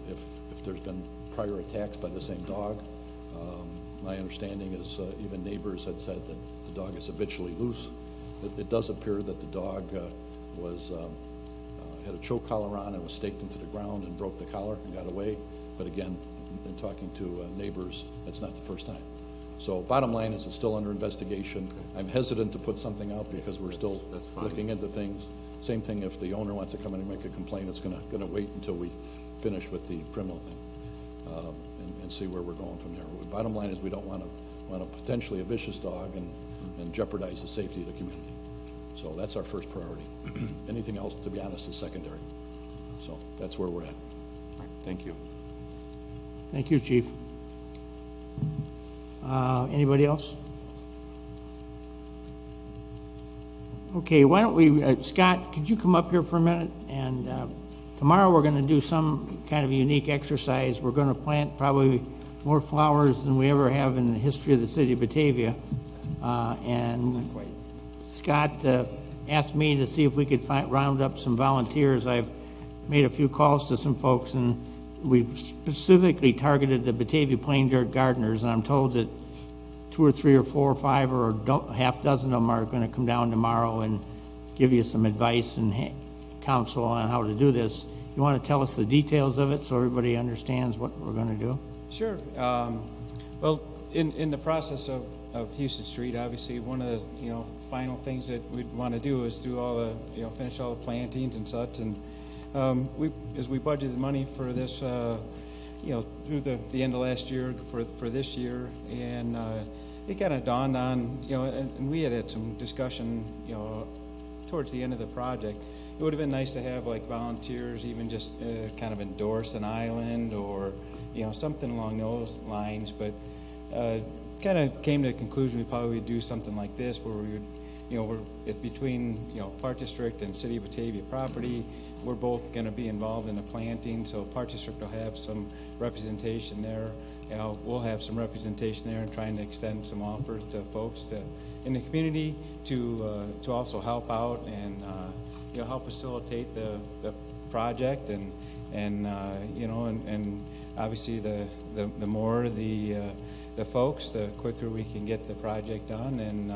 if there's been prior attacks by the same dog. My understanding is even neighbors had said that the dog is habitually loose. It does appear that the dog had a choke collar on and was staked into the ground and broke the collar and got away. But again, in talking to neighbors, that's not the first time. So bottom line is it's still under investigation. I'm hesitant to put something out because we're still looking into things. Same thing if the owner wants to come in and make a complaint, it's going to wait until we finish with the criminal thing and see where we're going from there. Bottom line is we don't want a potentially a vicious dog and jeopardize the safety of the community. So that's our first priority. Anything else, to be honest, is secondary. So that's where we're at. Thank you. Thank you, Chief. Anybody else? Okay, why don't we, Scott, could you come up here for a minute? And tomorrow we're going to do some kind of unique exercise. We're going to plant probably more flowers than we ever have in the history of the city of Batavia. And Scott asked me to see if we could round up some volunteers. I've made a few calls to some folks, and we've specifically targeted the Batavia Plain Dirt Gardeners, and I'm told that 2 or 3 or 4 or 5 or half dozen of them are going to come down tomorrow and give you some advice and counsel on how to do this. You want to tell us the details of it so everybody understands what we're going to do? Sure. Well, in the process of Houston Street, obviously one of the final things that we'd want to do is do all the finish all the plantings and such. And as we budgeted money for this, through the end of last year for this year, and it kind of dawned on and we had some discussion towards the end of the project. It would have been nice to have like volunteers even just kind of endorse an island or something along those lines, but kind of came to the conclusion we probably would do something like this where we would we're between Park District and City of Batavia property. We're both going to be involved in the planting, so Park District will have some representation there. We'll have some representation there and trying to extend some offers to folks in the community to also help out and help facilitate the project and obviously the more the folks, the quicker we can get the project done and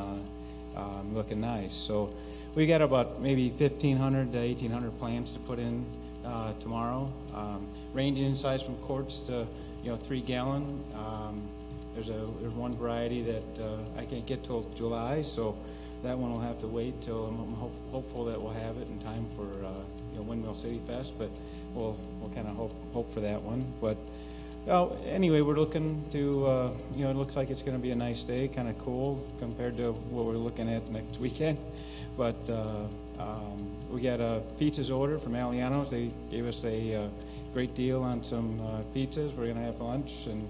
looking nice. So we got about maybe 1,500 to 1,800 plants to put in tomorrow, ranging in size from quarts to 3 gallon. There's one variety that I can't get till July, so that one will have to wait till I'm hopeful that we'll have it in time for Windmill City Fest, but we'll kind of hope for that one. But anyway, we're looking to it looks like it's going to be a nice day, kind of cool compared to what we're looking at next weekend. But we got a pizzas order from Aliano's. They gave us a great deal on some pizzas. We're going to have lunch, and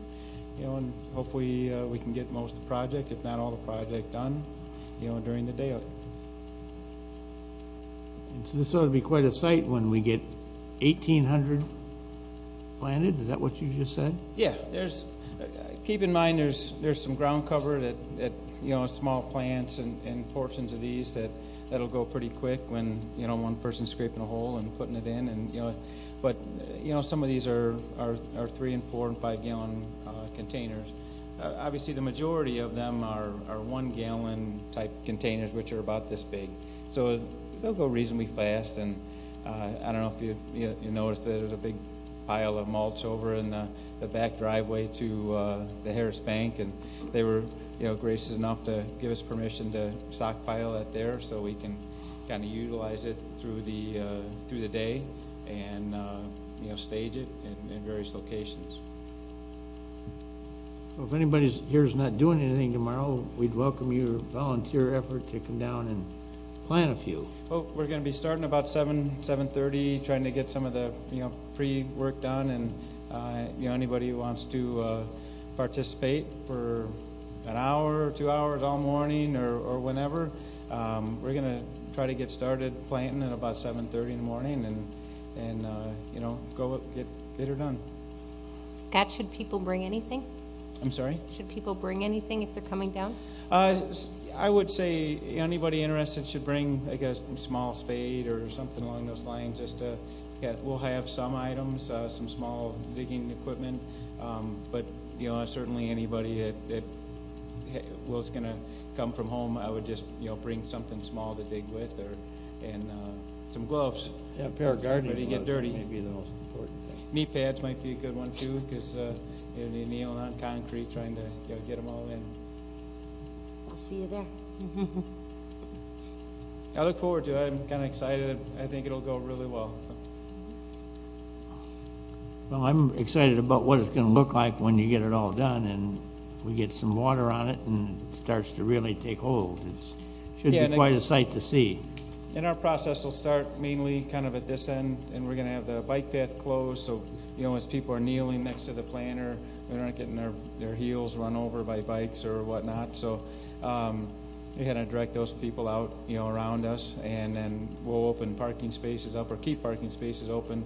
and hopefully we can get most of the project, if not all the project, done during the day. And so this ought to be quite a sight when we get 1,800 planted, is that what you just said? Yeah, there's, keep in mind, there's some ground cover that small plants and portions of these that'll go pretty quick when, one person's scraping a hole and putting it in, and, but, some of these are 3 and 4 and 5 gallon containers. Obviously, the majority of them are 1 gallon type containers, which are about this big. So they'll go reasonably fast, and I don't know if you noticed that there's a big pile of mulch over in the back driveway to the Harris Bank, and they were gracious enough to give us permission to stockpile that there, so we can kind of utilize it through the day and stage it in various locations. So if anybody's here is not doing anything tomorrow, we'd welcome your volunteer effort to come down and plant a few. Well, we're going to be starting about 7:30, trying to get some of the pre-work done, and anybody who wants to participate for an hour or 2 hours all morning or whenever, we're going to try to get started planting at about 7:30 in the morning, and go get her done. Scott, should people bring anything? I'm sorry? Should people bring anything if they're coming down? I would say anybody interested should bring like a small spade or something along those lines. We'll have some items, some small digging equipment, but certainly anybody that was going to come from home, I would just bring something small to dig with, and some gloves. Yeah, a pair of gardening gloves. Get dirty. Maybe the most important thing. Knee pads might be a good one too, because you're kneeling on concrete trying to get them all in. I'll see you there. I look forward to it. I'm kind of excited. I think it'll go really well. So. Well, I'm excited about what it's going to look like when you get it all done and we get some water on it and it starts to really take hold. It should be quite a sight to see. And our process will start mainly kind of at this end, and we're going to have the bike path closed, so as people are kneeling next to the planter, they're not getting their heels run over by bikes or whatnot. So we're going to direct those people out, around us, and then we'll open parking spaces up or keep parking spaces open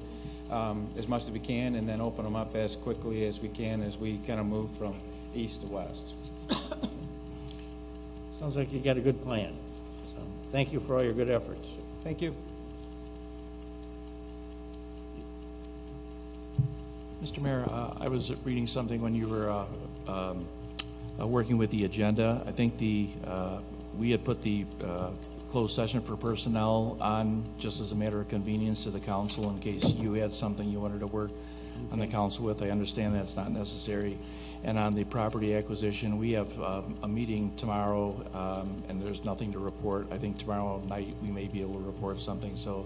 as much as we can, and then open them up as quickly as we can as we kind of move from east to west. Sounds like you got a good plan. So thank you for all your good efforts. Thank you. Mr. Mayor, I was reading something when you were working with the agenda. I think we had put the closed session for personnel on just as a matter of convenience to the council in case you had something you wanted to work on the council with. I understand that's not necessary. And on the property acquisition, we have a meeting tomorrow, and there's nothing to report. I think tomorrow night we may be able to report something. So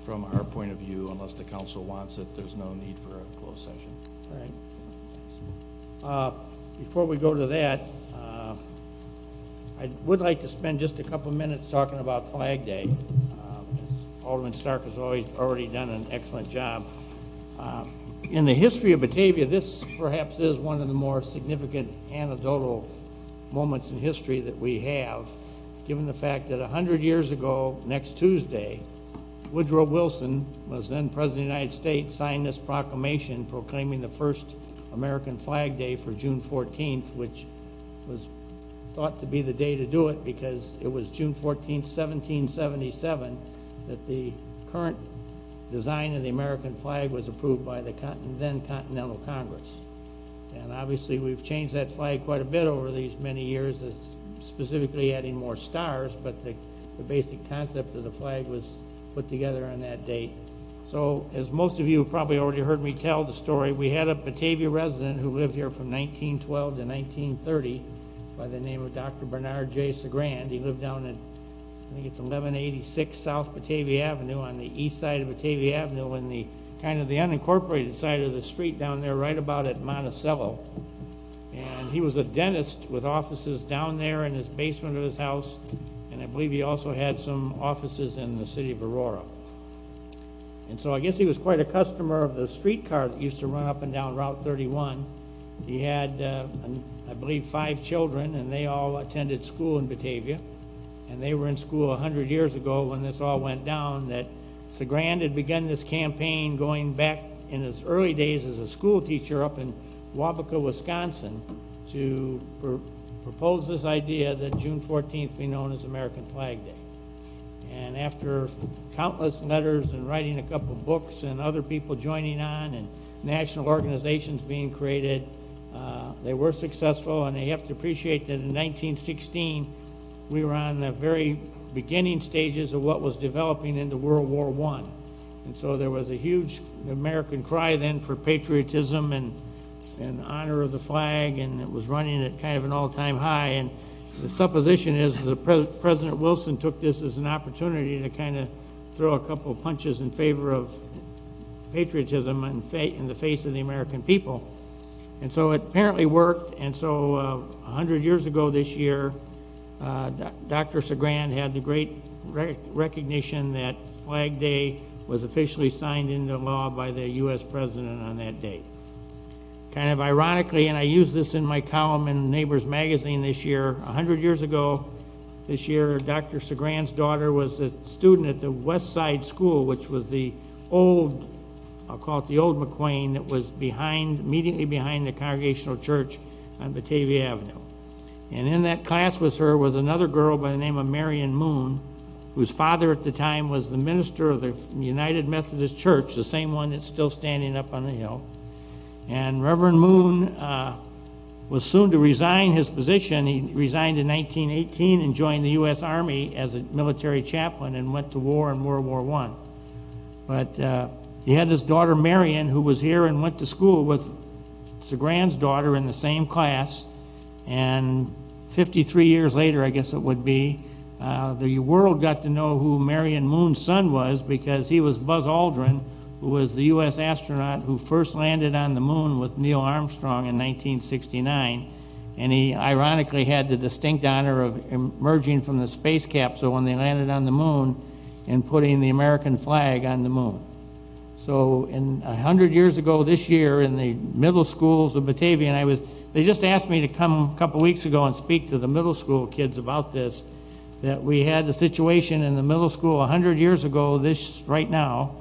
from our point of view, unless the council wants it, there's no need for a closed session. All right. Before we go to that, I would like to spend just a couple minutes talking about Flag Day. Alderman Stark has already done an excellent job. In the history of Batavia, this perhaps is one of the more significant anecdotal moments in history that we have, given the fact that 100 years ago, next Tuesday, Woodrow Wilson, was then President of the United States, signed this proclamation proclaiming the first American Flag Day for June 14th, which was thought to be the day to do it because it was June 14th, 1777, that the current design of the American flag was approved by the then Continental Congress. And obviously we've changed that flag quite a bit over these many years, as specifically adding more stars, but the basic concept of the flag was put together on that date. So as most of you have probably already heard me tell the story, we had a Batavia resident who lived here from 1912 to 1930 by the name of Dr. Bernard J. Sagrand. He lived down at, I think it's 1186 South Batavia Avenue, on the east side of Batavia Avenue, in the kind of the unincorporated side of the street down there, right about at Monticello. And he was a dentist with offices down there in his basement of his house, and I believe he also had some offices in the city of Aurora. And so I guess he was quite a customer of the streetcar that used to run up and down Route 31. He had, I believe, 5 children, and they all attended school in Batavia. and they were in school 100 years ago when this all went down, that Sagrand had begun this campaign going back in his early days as a school teacher up in Wabuca, Wisconsin, to propose this idea that June 14th be known as American Flag Day. And after countless letters and writing a couple books and other people joining on and national organizations being created, they were successful, and they have to appreciate that in 1916 we were on the very beginning stages of what was developing into World War I. And so there was a huge American cry then for patriotism and honor of the flag, and it was running at kind of an all-time high. And the supposition is that President Wilson took this as an opportunity to kind of throw a couple of punches in favor of patriotism in the face of the American people. And so it apparently worked, and so 100 years ago this year, Dr. Sagrand had the great recognition that Flag Day was officially signed into law by the U.S. President on that day. Kind of ironically, and I used this in my column in Neighbors Magazine this year, 100 years ago this year, Dr. Sagrand's daughter was a student at the West Side School, which was the old, I'll call it the old McQueen, that was immediately behind the Congregational Church on Batavia Avenue. And in that class with her was another girl by the name of Marion Moon, whose father at the time was the minister of the United Methodist Church, the same one that's still standing up on the hill. And Reverend Moon was soon to resign his position. He resigned in 1918 and joined the U.S. Army as a military chaplain and went to war in World War I. But he had his daughter Marion, who was here and went to school with Sagrand's daughter in the same class. And 53 years later, I guess it would be, the world got to know who Marion Moon's son was, because he was Buzz Aldrin, who was the U.S. astronaut who first landed on the moon with Neil Armstrong in 1969. And he ironically had the distinct honor of emerging from the space capsule when they landed on the moon and putting the American flag on the moon. So 100 years ago this year in the middle schools of Batavia, and they just asked me to come a couple weeks ago and speak to the middle school kids about this, that we had a situation in the middle school 100 years ago, right now,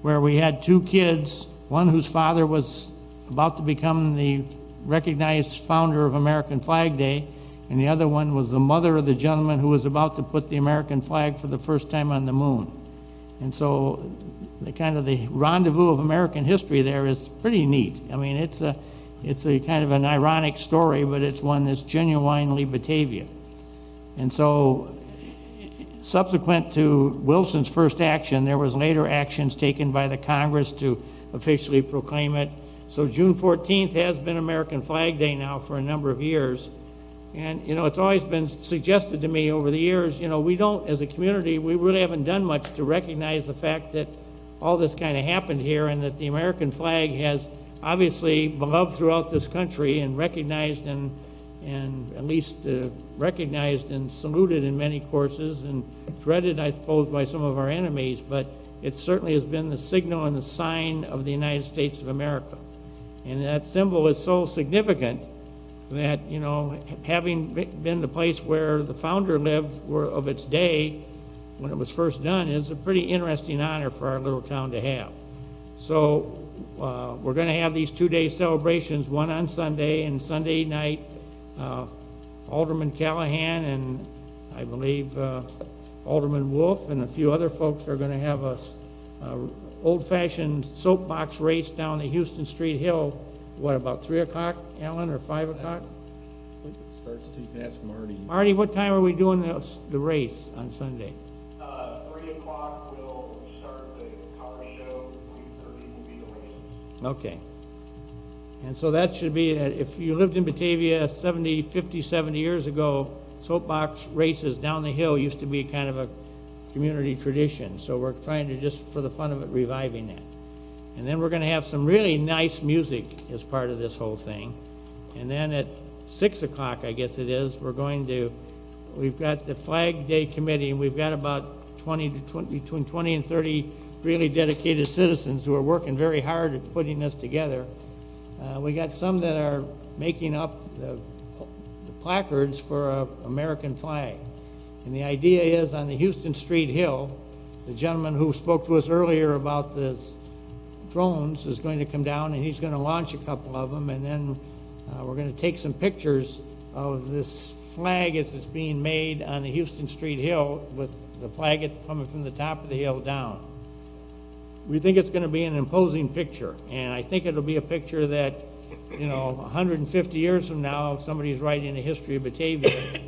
where we had two kids, one whose father was about to become the recognized founder of American Flag Day, and the other one was the mother of the gentleman who was about to put the American flag for the first time on the moon. And so the rendezvous of American history there is pretty neat. I mean, it's a kind of an ironic story, but it's one that's genuinely Batavia. And so subsequent to Wilson's first action, there was later actions taken by the Congress to officially proclaim it. So June 14th has been American Flag Day now for a number of years. And, it's always been suggested to me over the years, we don't, as a community, we really haven't done much to recognize the fact that all this kind of happened here, and that the American flag has obviously beloved throughout this country and recognized and at least recognized and saluted in many courses, and dreaded, I suppose, by some of our enemies, but it certainly has been the signal and the sign of the United States of America. And that symbol is so significant that, having been the place where the founder lived of its day when it was first done, is a pretty interesting honor for our little town to have. So we're going to have these 2-day celebrations, one on Sunday, and Sunday night Alderman Callahan and I believe Alderman Wolf and a few other folks are going to have a old-fashioned soapbox race down the Houston Street Hill. What, about 3 o'clock, Alan, or 5 o'clock? It starts to, you can ask Marty. Marty, what time are we doing the race on Sunday? 3 o'clock will start the car show, 3:30 will be the races. Okay. And so that should be, if you lived in Batavia 50, 70 years ago, soapbox races down the hill used to be kind of a community tradition. So we're trying to, just for the fun of it, reviving that. And then we're going to have some really nice music as part of this whole thing. And then at 6 o'clock, I guess it is, we've got the Flag Day Committee, and we've got about between 20 and 30 really dedicated citizens who are working very hard at putting this together. We got some that are making up the placards for an American flag. And the idea is on the Houston Street Hill, the gentleman who spoke to us earlier about the drones is going to come down and he's going to launch a couple of them, and then we're going to take some pictures of this flag as it's being made on the Houston Street Hill with the flag coming from the top of the hill down. We think it's going to be an imposing picture, and I think it'll be a picture that, 150 years from now, if somebody's writing the history of Batavia,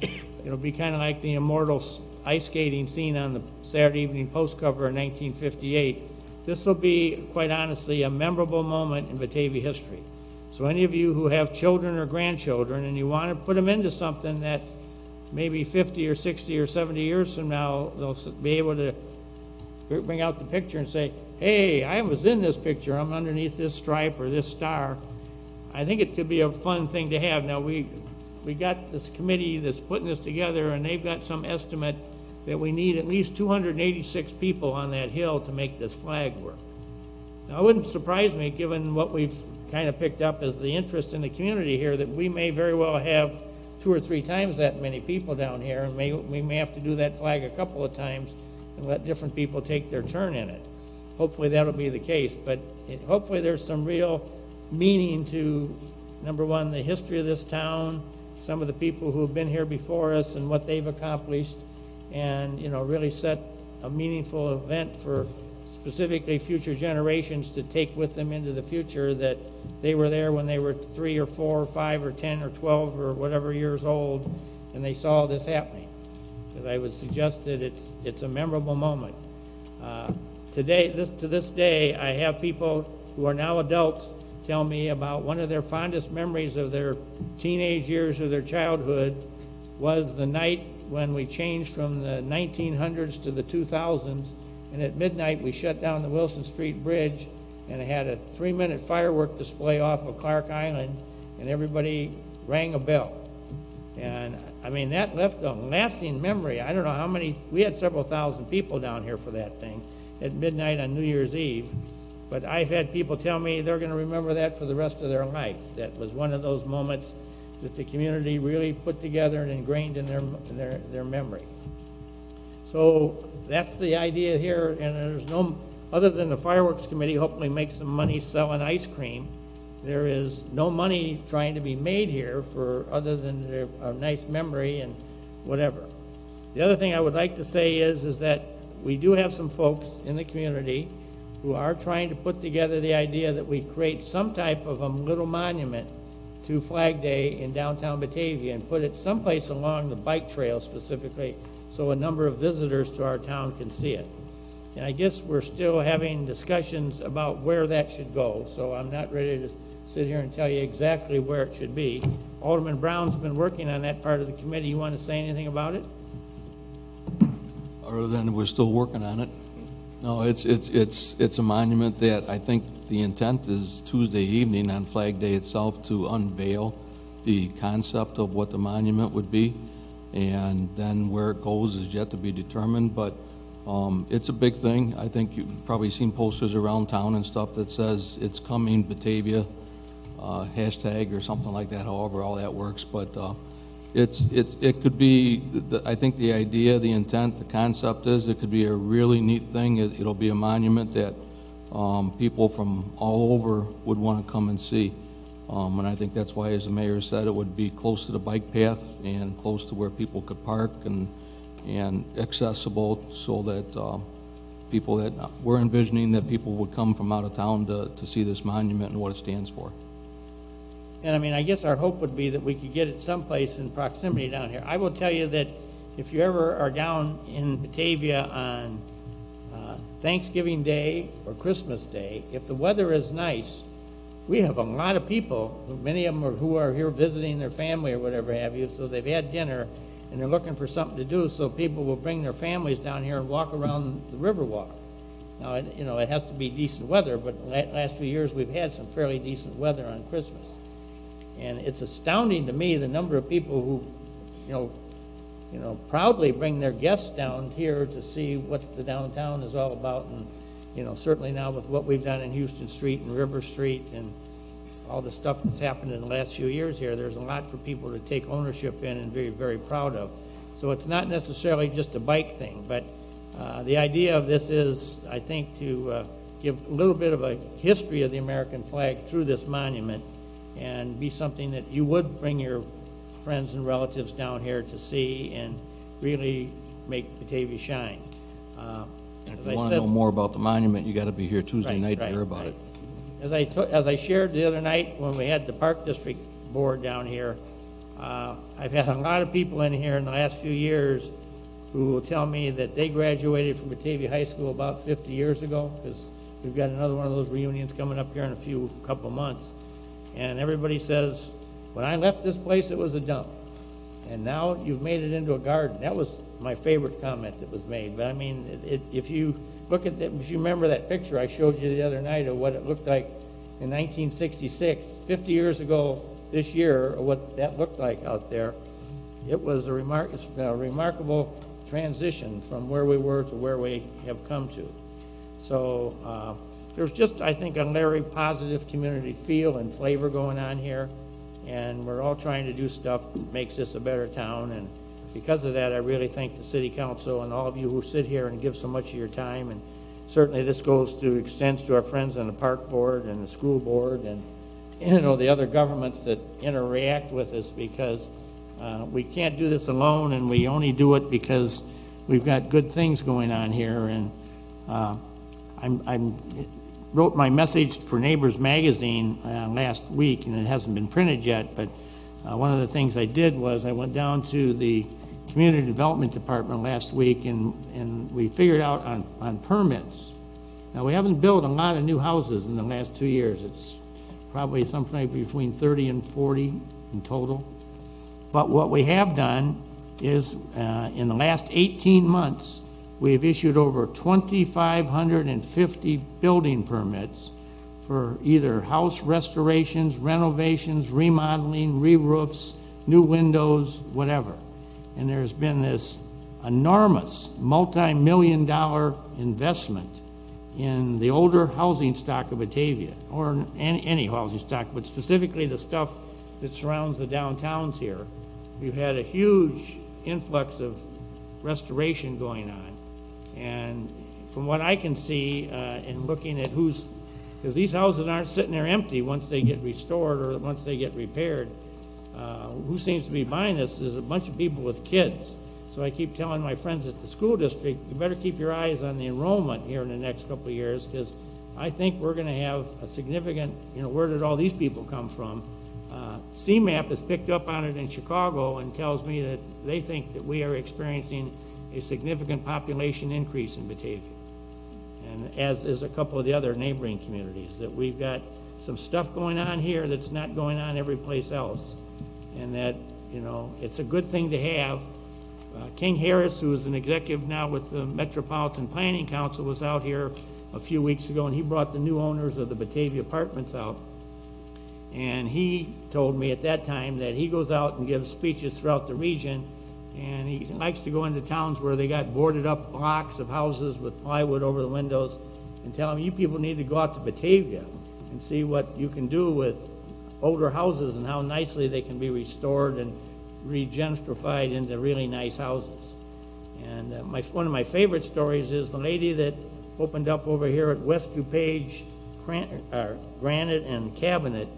it'll be kind of like the immortal ice skating scene on the Saturday Evening Post cover in 1958. This will be, quite honestly, a memorable moment in Batavia history. So any of you who have children or grandchildren and you want to put them into something that maybe 50 or 60 or 70 years from now, they'll be able to bring out the picture and say, hey, I was in this picture, I'm underneath this stripe or this star. I think it could be a fun thing to have. Now, we got this committee that's putting this together, and they've got some estimate that we need at least 286 people on that hill to make this flag work. Now, it wouldn't surprise me, given what we've kind of picked up as the interest in the community here, that we may very well have 2 or 3 times that many people down here, and we may have to do that flag a couple of times and let different people take their turn in it. Hopefully that'll be the case, but hopefully there's some real meaning to, number one, the history of this town, some of the people who have been here before us and what they've accomplished, and really set a meaningful event for specifically future generations to take with them into the future, that they were there when they were 3 or 4 or 5 or 10 or 12 or whatever years old, and they saw this happening. Because I would suggest that it's a memorable moment. To this day, I have people who are now adults tell me about one of their fondest memories of their teenage years or their childhood was the night when we changed from the 1900s to the 2000s, and at midnight we shut down the Wilson Street Bridge and had a 3-minute firework display off of Clark Island, and everybody rang a bell. And I mean, that left a lasting memory. I don't know how many, we had several thousand people down here for that thing at midnight on New Year's Eve. But I've had people tell me they're going to remember that for the rest of their life. That was one of those moments that the community really put together and ingrained in their memory. So that's the idea here, and there's no, other than the fireworks committee hopefully make some money selling ice cream, there is no money trying to be made here for other than a nice memory and whatever. The other thing I would like to say is that we do have some folks in the community who are trying to put together the idea that we create some type of a little monument to Flag Day in downtown Batavia and put it someplace along the bike trail specifically so a number of visitors to our town can see it. And I guess we're still having discussions about where that should go, so I'm not ready to sit here and tell you exactly where it should be. Alderman Brown's been working on that part of the committee. You want to say anything about it? Other than we're still working on it. No, it's a monument that I think the intent is Tuesday evening on Flag Day itself to unveil the concept of what the monument would be, and then where it goes is yet to be determined, but it's a big thing. I think you've probably seen posters around town and stuff that says it's coming Batavia, hashtag or something like that, however all that works, but it could be, I think the idea, the intent, the concept is it could be a really neat thing. It'll be a monument that people from all over would want to come and see. And I think that's why, as the mayor said, it would be close to the bike path and close to where people could park and accessible, so that people that we're envisioning that people would come from out of town to see this monument and what it stands for. And I mean, I guess our hope would be that we could get it someplace in proximity down here. I will tell you that if you ever are down in Batavia on Thanksgiving Day or Christmas Day, if the weather is nice, we have a lot of people, many of them who are here visiting their family or whatever have you, so they've had dinner and they're looking for something to do, so people will bring their families down here and walk around the Riverwalk. Now, it has to be decent weather, but last few years we've had some fairly decent weather on Christmas. And it's astounding to me the number of people who, proudly bring their guests down here to see what the downtown is all about. And, certainly now with what we've done in Houston Street and River Street and all the stuff that's happened in the last few years here, there's a lot for people to take ownership in and be very proud of. So it's not necessarily just a bike thing, but the idea of this is, I think, to give a little bit of a history of the American flag through this monument and be something that you would bring your friends and relatives down here to see and really make Batavia shine. If you want to know more about the monument, you got to be here Tuesday night to hear about it. As I shared the other night when we had the Park District Board down here, I've had a lot of people in here in the last few years who will tell me that they graduated from Batavia High School about 50 years ago, because we've got another one of those reunions coming up here in a couple months. And everybody says, when I left this place, it was a dump. And now you've made it into a garden. That was my favorite comment that was made. But I mean, if you look at that, if you remember that picture I showed you the other night of what it looked like in 1966, 50 years ago this year, of what that looked like out there, it was a remarkable transition from where we were to where we have come to. So there's just, I think, a very positive community feel and flavor going on here, and we're all trying to do stuff that makes this a better town. And because of that, I really thank the City Council and all of you who sit here and give so much of your time. And certainly this extends to our friends on the Park Board and the School Board and the other governments that interact with us, because we can't do this alone, and we only do it because we've got good things going on here. And I wrote my message for Neighbors Magazine last week, and it hasn't been printed yet, but one of the things I did was I went down to the Community Development Department last week, and we figured out on permits. Now, we haven't built a lot of new houses in the last 2 years. It's probably something between 30 and 40 in total. But what we have done is, in the last 18 months, we have issued over 2,550 building permits for either house restorations, renovations, remodeling, re-roofs, new windows, whatever. And there's been this enormous multi-million-dollar investment in the older housing stock of Batavia, or any housing stock, but specifically the stuff that surrounds the downtowns here. We've had a huge influx of restoration going on. And from what I can see, in looking at because these houses aren't sitting there empty once they get restored or once they get repaired. Who seems to be buying this is a bunch of people with kids. So I keep telling my friends at the school district, you better keep your eyes on the enrollment here in the next couple of years, because I think we're going to have a significant, where did all these people come from? CMAP has picked up on it in Chicago and tells me that they think that we are experiencing a significant population increase in Batavia, and as is a couple of the other neighboring communities, that we've got some stuff going on here that's not going on every place else, and that it's a good thing to have. King Harris, who is an executive now with the Metropolitan Planning Council, was out here a few weeks ago, and he brought the new owners of the Batavia apartments out, and he told me at that time that he goes out and gives speeches throughout the region. And he likes to go into towns where they got boarded up blocks of houses with plywood over the windows and tell them, you people need to go out to Batavia and see what you can do with older houses and how nicely they can be restored and regentrified into really nice houses. And one of my favorite stories is the lady that opened up over here at West DuPage Granite and Cabinet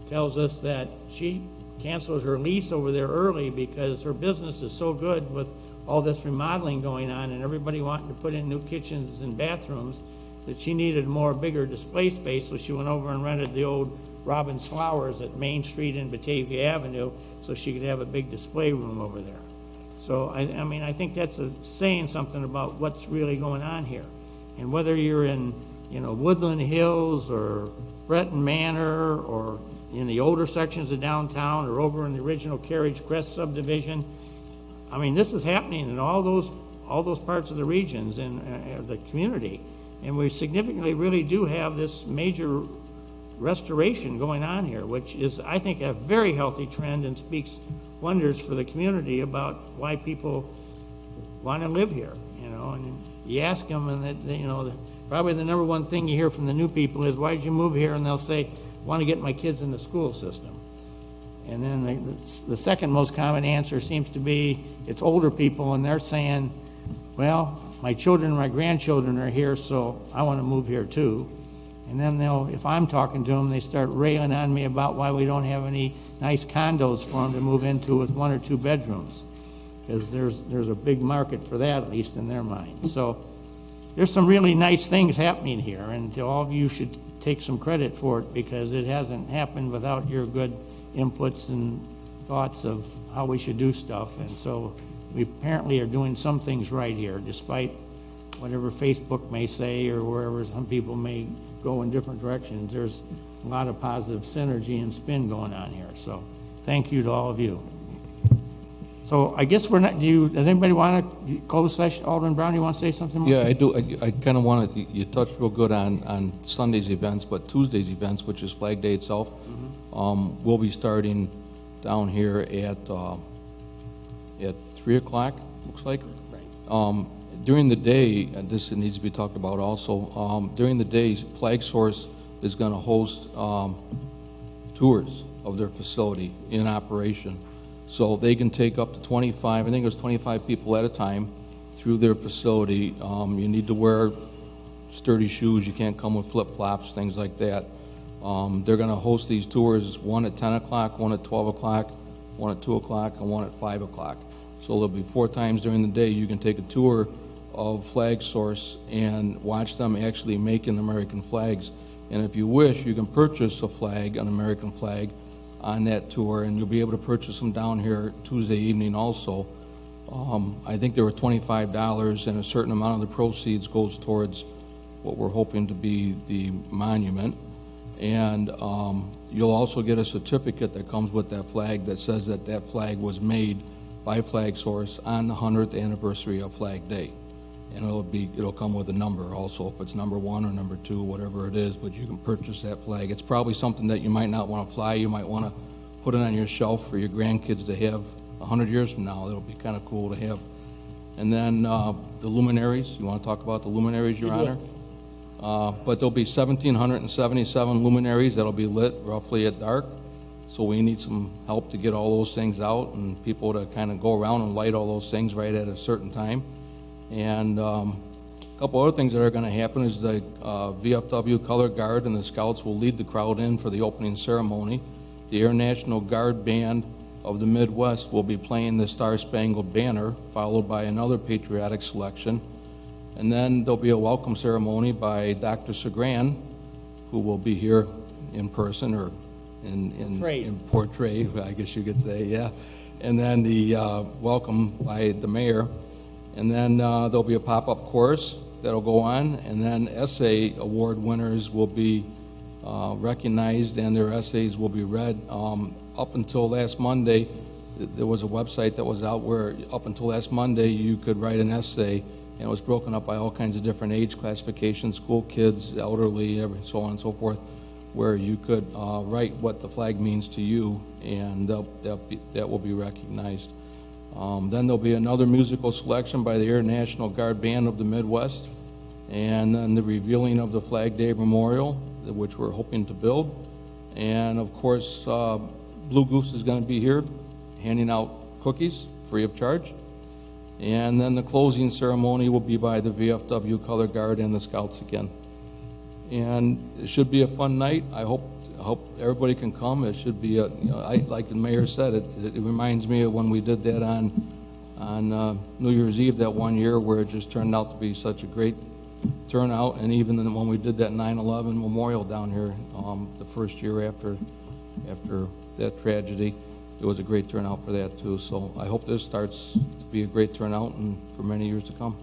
tells us that she canceled her lease over there early because her business is so good with all this remodeling going on and everybody wanting to put in new kitchens and bathrooms that she needed more bigger display space, so she went over and rented the old Robbins Flowers at Main Street and Batavia Avenue so she could have a big display room over there. So, I think that's saying something about what's really going on here. And whether you're in, Woodland Hills or Breton Manor or in the older sections of downtown or over in the original Carriage Crest subdivision, this is happening in all those parts of the regions and the community. And we significantly really do have this major restoration going on here, which is, I think, a very healthy trend and speaks wonders for the community about why people want to live here, and you ask them, and probably the number one thing you hear from the new people is, why did you move here? And they'll say, I want to get my kids in the school system. And then the second most common answer seems to be it's older people, and they're saying, well, my children and my grandchildren are here, so I want to move here too. And then if I'm talking to them, they start railing on me about why we don't have any nice condos for them to move into with 1 or 2 bedrooms. Because there's a big market for that, at least in their mind. So there's some really nice things happening here, and all of you should take some credit for it, because it hasn't happened without your good inputs and thoughts of how we should do stuff. And so we apparently are doing some things right here, despite whatever Facebook may say or wherever some people may go in different directions. There's a lot of positive synergy and spin going on here. So thank you to all of you. So I guess we're not, does anybody want to close session? Alderman Brown, you want to say something more? Yeah, I do. I kind of wanted, you touched real good on Sunday's events, but Tuesday's events, which is Flag Day itself, we'll be starting down here at 3 o'clock, looks like. Right. During the day, and this needs to be talked about also, during the day, Flag Source is going to host tours of their facility in operation. So they can take up to 25, I think it was 25 people at a time through their facility. You need to wear sturdy shoes. You can't come with flip-flops, things like that. They're going to host these tours, one at 10 o'clock, one at 12 o'clock, one at 2 o'clock, and one at 5 o'clock. So there'll be 4 times during the day you can take a tour of Flag Source and watch them actually making American flags. And if you wish, you can purchase a flag, an American flag, on that tour, and you'll be able to purchase them down here Tuesday evening also. I think there were $25, and a certain amount of the proceeds goes towards what we're hoping to be the monument. And you'll also get a certificate that comes with that flag that says that that flag was made by Flag Source on the 100th anniversary of Flag Day. And it'll come with a number also, if it's number 1 or number 2, whatever it is, but you can purchase that flag. It's probably something that you might not want to fly. You might want to put it on your shelf for your grandkids to have 100 years from now. It'll be kind of cool to have. And then the luminaries. You want to talk about the luminaries, Your Honor? But there'll be 1,777 luminaries that'll be lit roughly at dark. So we need some help to get all those things out and people to kind of go around and light all those things right at a certain time. And a couple other things that are going to happen is the VFW Color Guard and the Scouts will lead the crowd in for the opening ceremony. The Air National Guard Band of the Midwest will be playing the Star Spangled Banner, followed by another patriotic selection. And then there'll be a welcome ceremony by Dr. Segran, who will be here in person or in portrait, I guess you could say, yeah. And then the welcome by the mayor. And then there'll be a pop-up course that'll go on, and then essay award winners will be recognized and their essays will be read. Up until last Monday, there was a website that was out where up until last Monday you could write an essay, and it was broken up by all kinds of different age classifications, school kids, elderly, so on and so forth, where you could write what the flag means to you, and that will be recognized. Then there'll be another musical selection by the Air National Guard Band of the Midwest, and then the revealing of the Flag Day Memorial, which we're hoping to build. And of course, Blue Goose is going to be here handing out cookies free of charge. And then the closing ceremony will be by the VFW Color Guard and the Scouts again. And it should be a fun night. I hope everybody can come. It should be, like the mayor said, it reminds me of when we did that on New Year's Eve that one year, where it just turned out to be such a great turnout. And even when we did that 9/11 memorial down here the first year after that tragedy, it was a great turnout for that too. So I hope this starts to be a great turnout and for many years to come.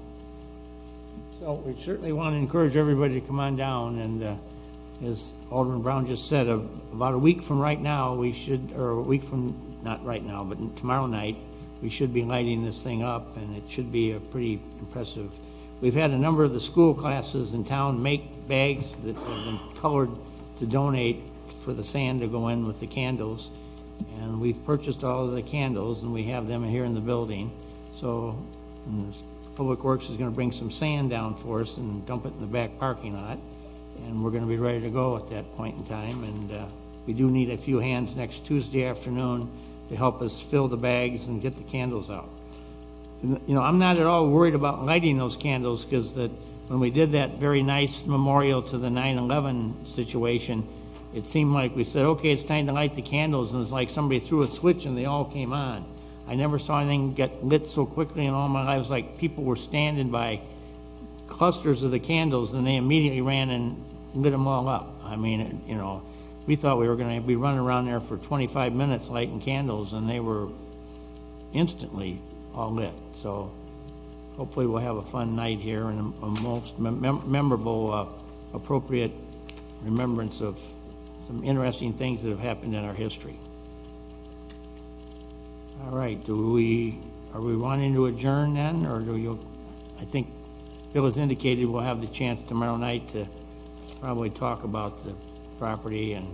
So we certainly want to encourage everybody to come on down, and as Alderman Brown just said, about a week from right now, we should, or a week from, not right now, but tomorrow night, we should be lighting this thing up, and it should be a pretty impressive. We've had a number of the school classes in town make bags that have been colored to donate for the sand to go in with the candles, and we've purchased all of the candles, and we have them here in the building. So Public Works is going to bring some sand down for us and dump it in the back parking lot, and we're going to be ready to go at that point in time. And we do need a few hands next Tuesday afternoon to help us fill the bags and get the candles out. You know, I'm not at all worried about lighting those candles, because when we did that very nice memorial to the 9/11 situation, it seemed like we said, okay, it's time to light the candles, and it's like somebody threw a switch and they all came on. I never saw anything get lit so quickly in all my life. It was like people were standing by clusters of the candles, and they immediately ran and lit them all up. I mean, you know, we thought we were going to be running around there for 25 minutes lighting candles, and they were instantly all lit. So hopefully we'll have a fun night here and a most memorable, appropriate remembrance of some interesting things that have happened in our history. All right, are we wanting to adjourn then, or I think Bill has indicated we'll have the chance tomorrow night to probably talk about the property. And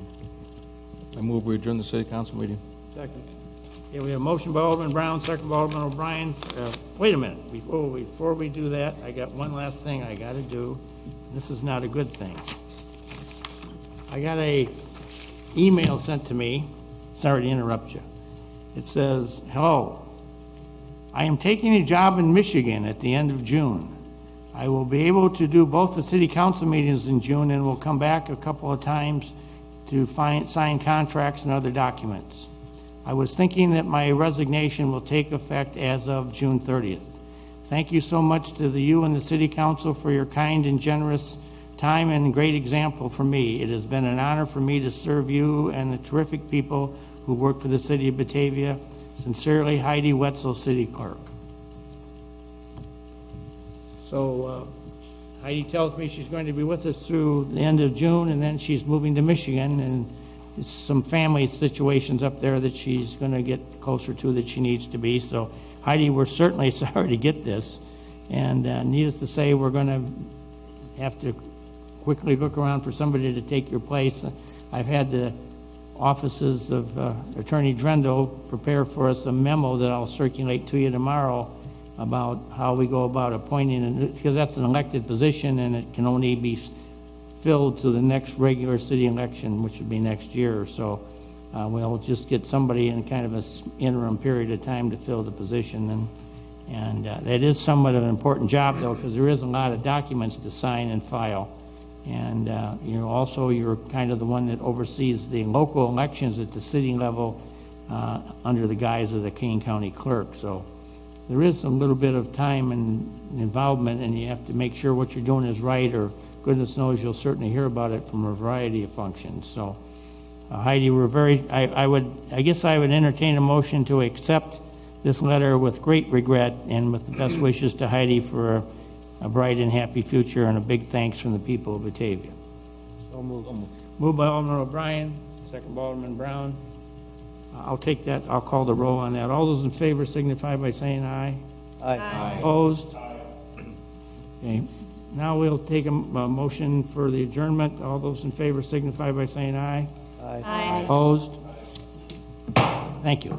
I move we adjourn the city council meeting. second. Yeah, we have a motion by Alderman Brown, second by Alderman O'Brien. Wait a minute, before we do that, I got one last thing I got to do. This is not a good thing. I got a email sent to me. Sorry to interrupt you. It says, hello, I am taking a job in Michigan at the end of June. I will be able to do both the city council meetings in June, and will come back a couple of times to sign contracts and other documents. I was thinking that my resignation will take effect as of June 30th. Thank you so much to you and the city council for your kind and generous time and great example for me. It has been an honor for me to serve you and the terrific people who work for the city of Batavia. Sincerely, Heidi Wetzel, City Clerk. So Heidi tells me she's going to be with us through the end of June, and then she's moving to Michigan, and it's some family situations up there that she's going to get closer to that she needs to be. So Heidi, we're certainly sorry to get this, and needless to say, we're going to have to quickly look around for somebody to take your place. I've had the offices of Attorney Drendel prepare for us a memo that I'll circulate to you tomorrow about how we go about appointing, because that's an elected position and it can only be filled to the next regular city election, which would be next year. So we'll just get somebody in kind of an interim period of time to fill the position. And that is somewhat of an important job, though, because there is a lot of documents to sign and file. And also you're kind of the one that oversees the local elections at the city level under the guise of the Kane County Clerk. So there is a little bit of time and involvement, and you have to make sure what you're doing is right, or goodness knows you'll certainly hear about it from a variety of functions. So Heidi, I guess I would entertain a motion to accept this letter with great regret and with the best wishes to Heidi for a bright and happy future, and a big thanks from the people of Batavia. So moved. Moved by Alderman O'Brien, second by Alderman Brown. I'll take that. I'll call the roll on that. All those in favor signify by saying aye. Aye. Opposed? Okay. Now we'll take a motion for the adjournment. All those in favor signify by saying aye. Aye. Opposed? Thank you.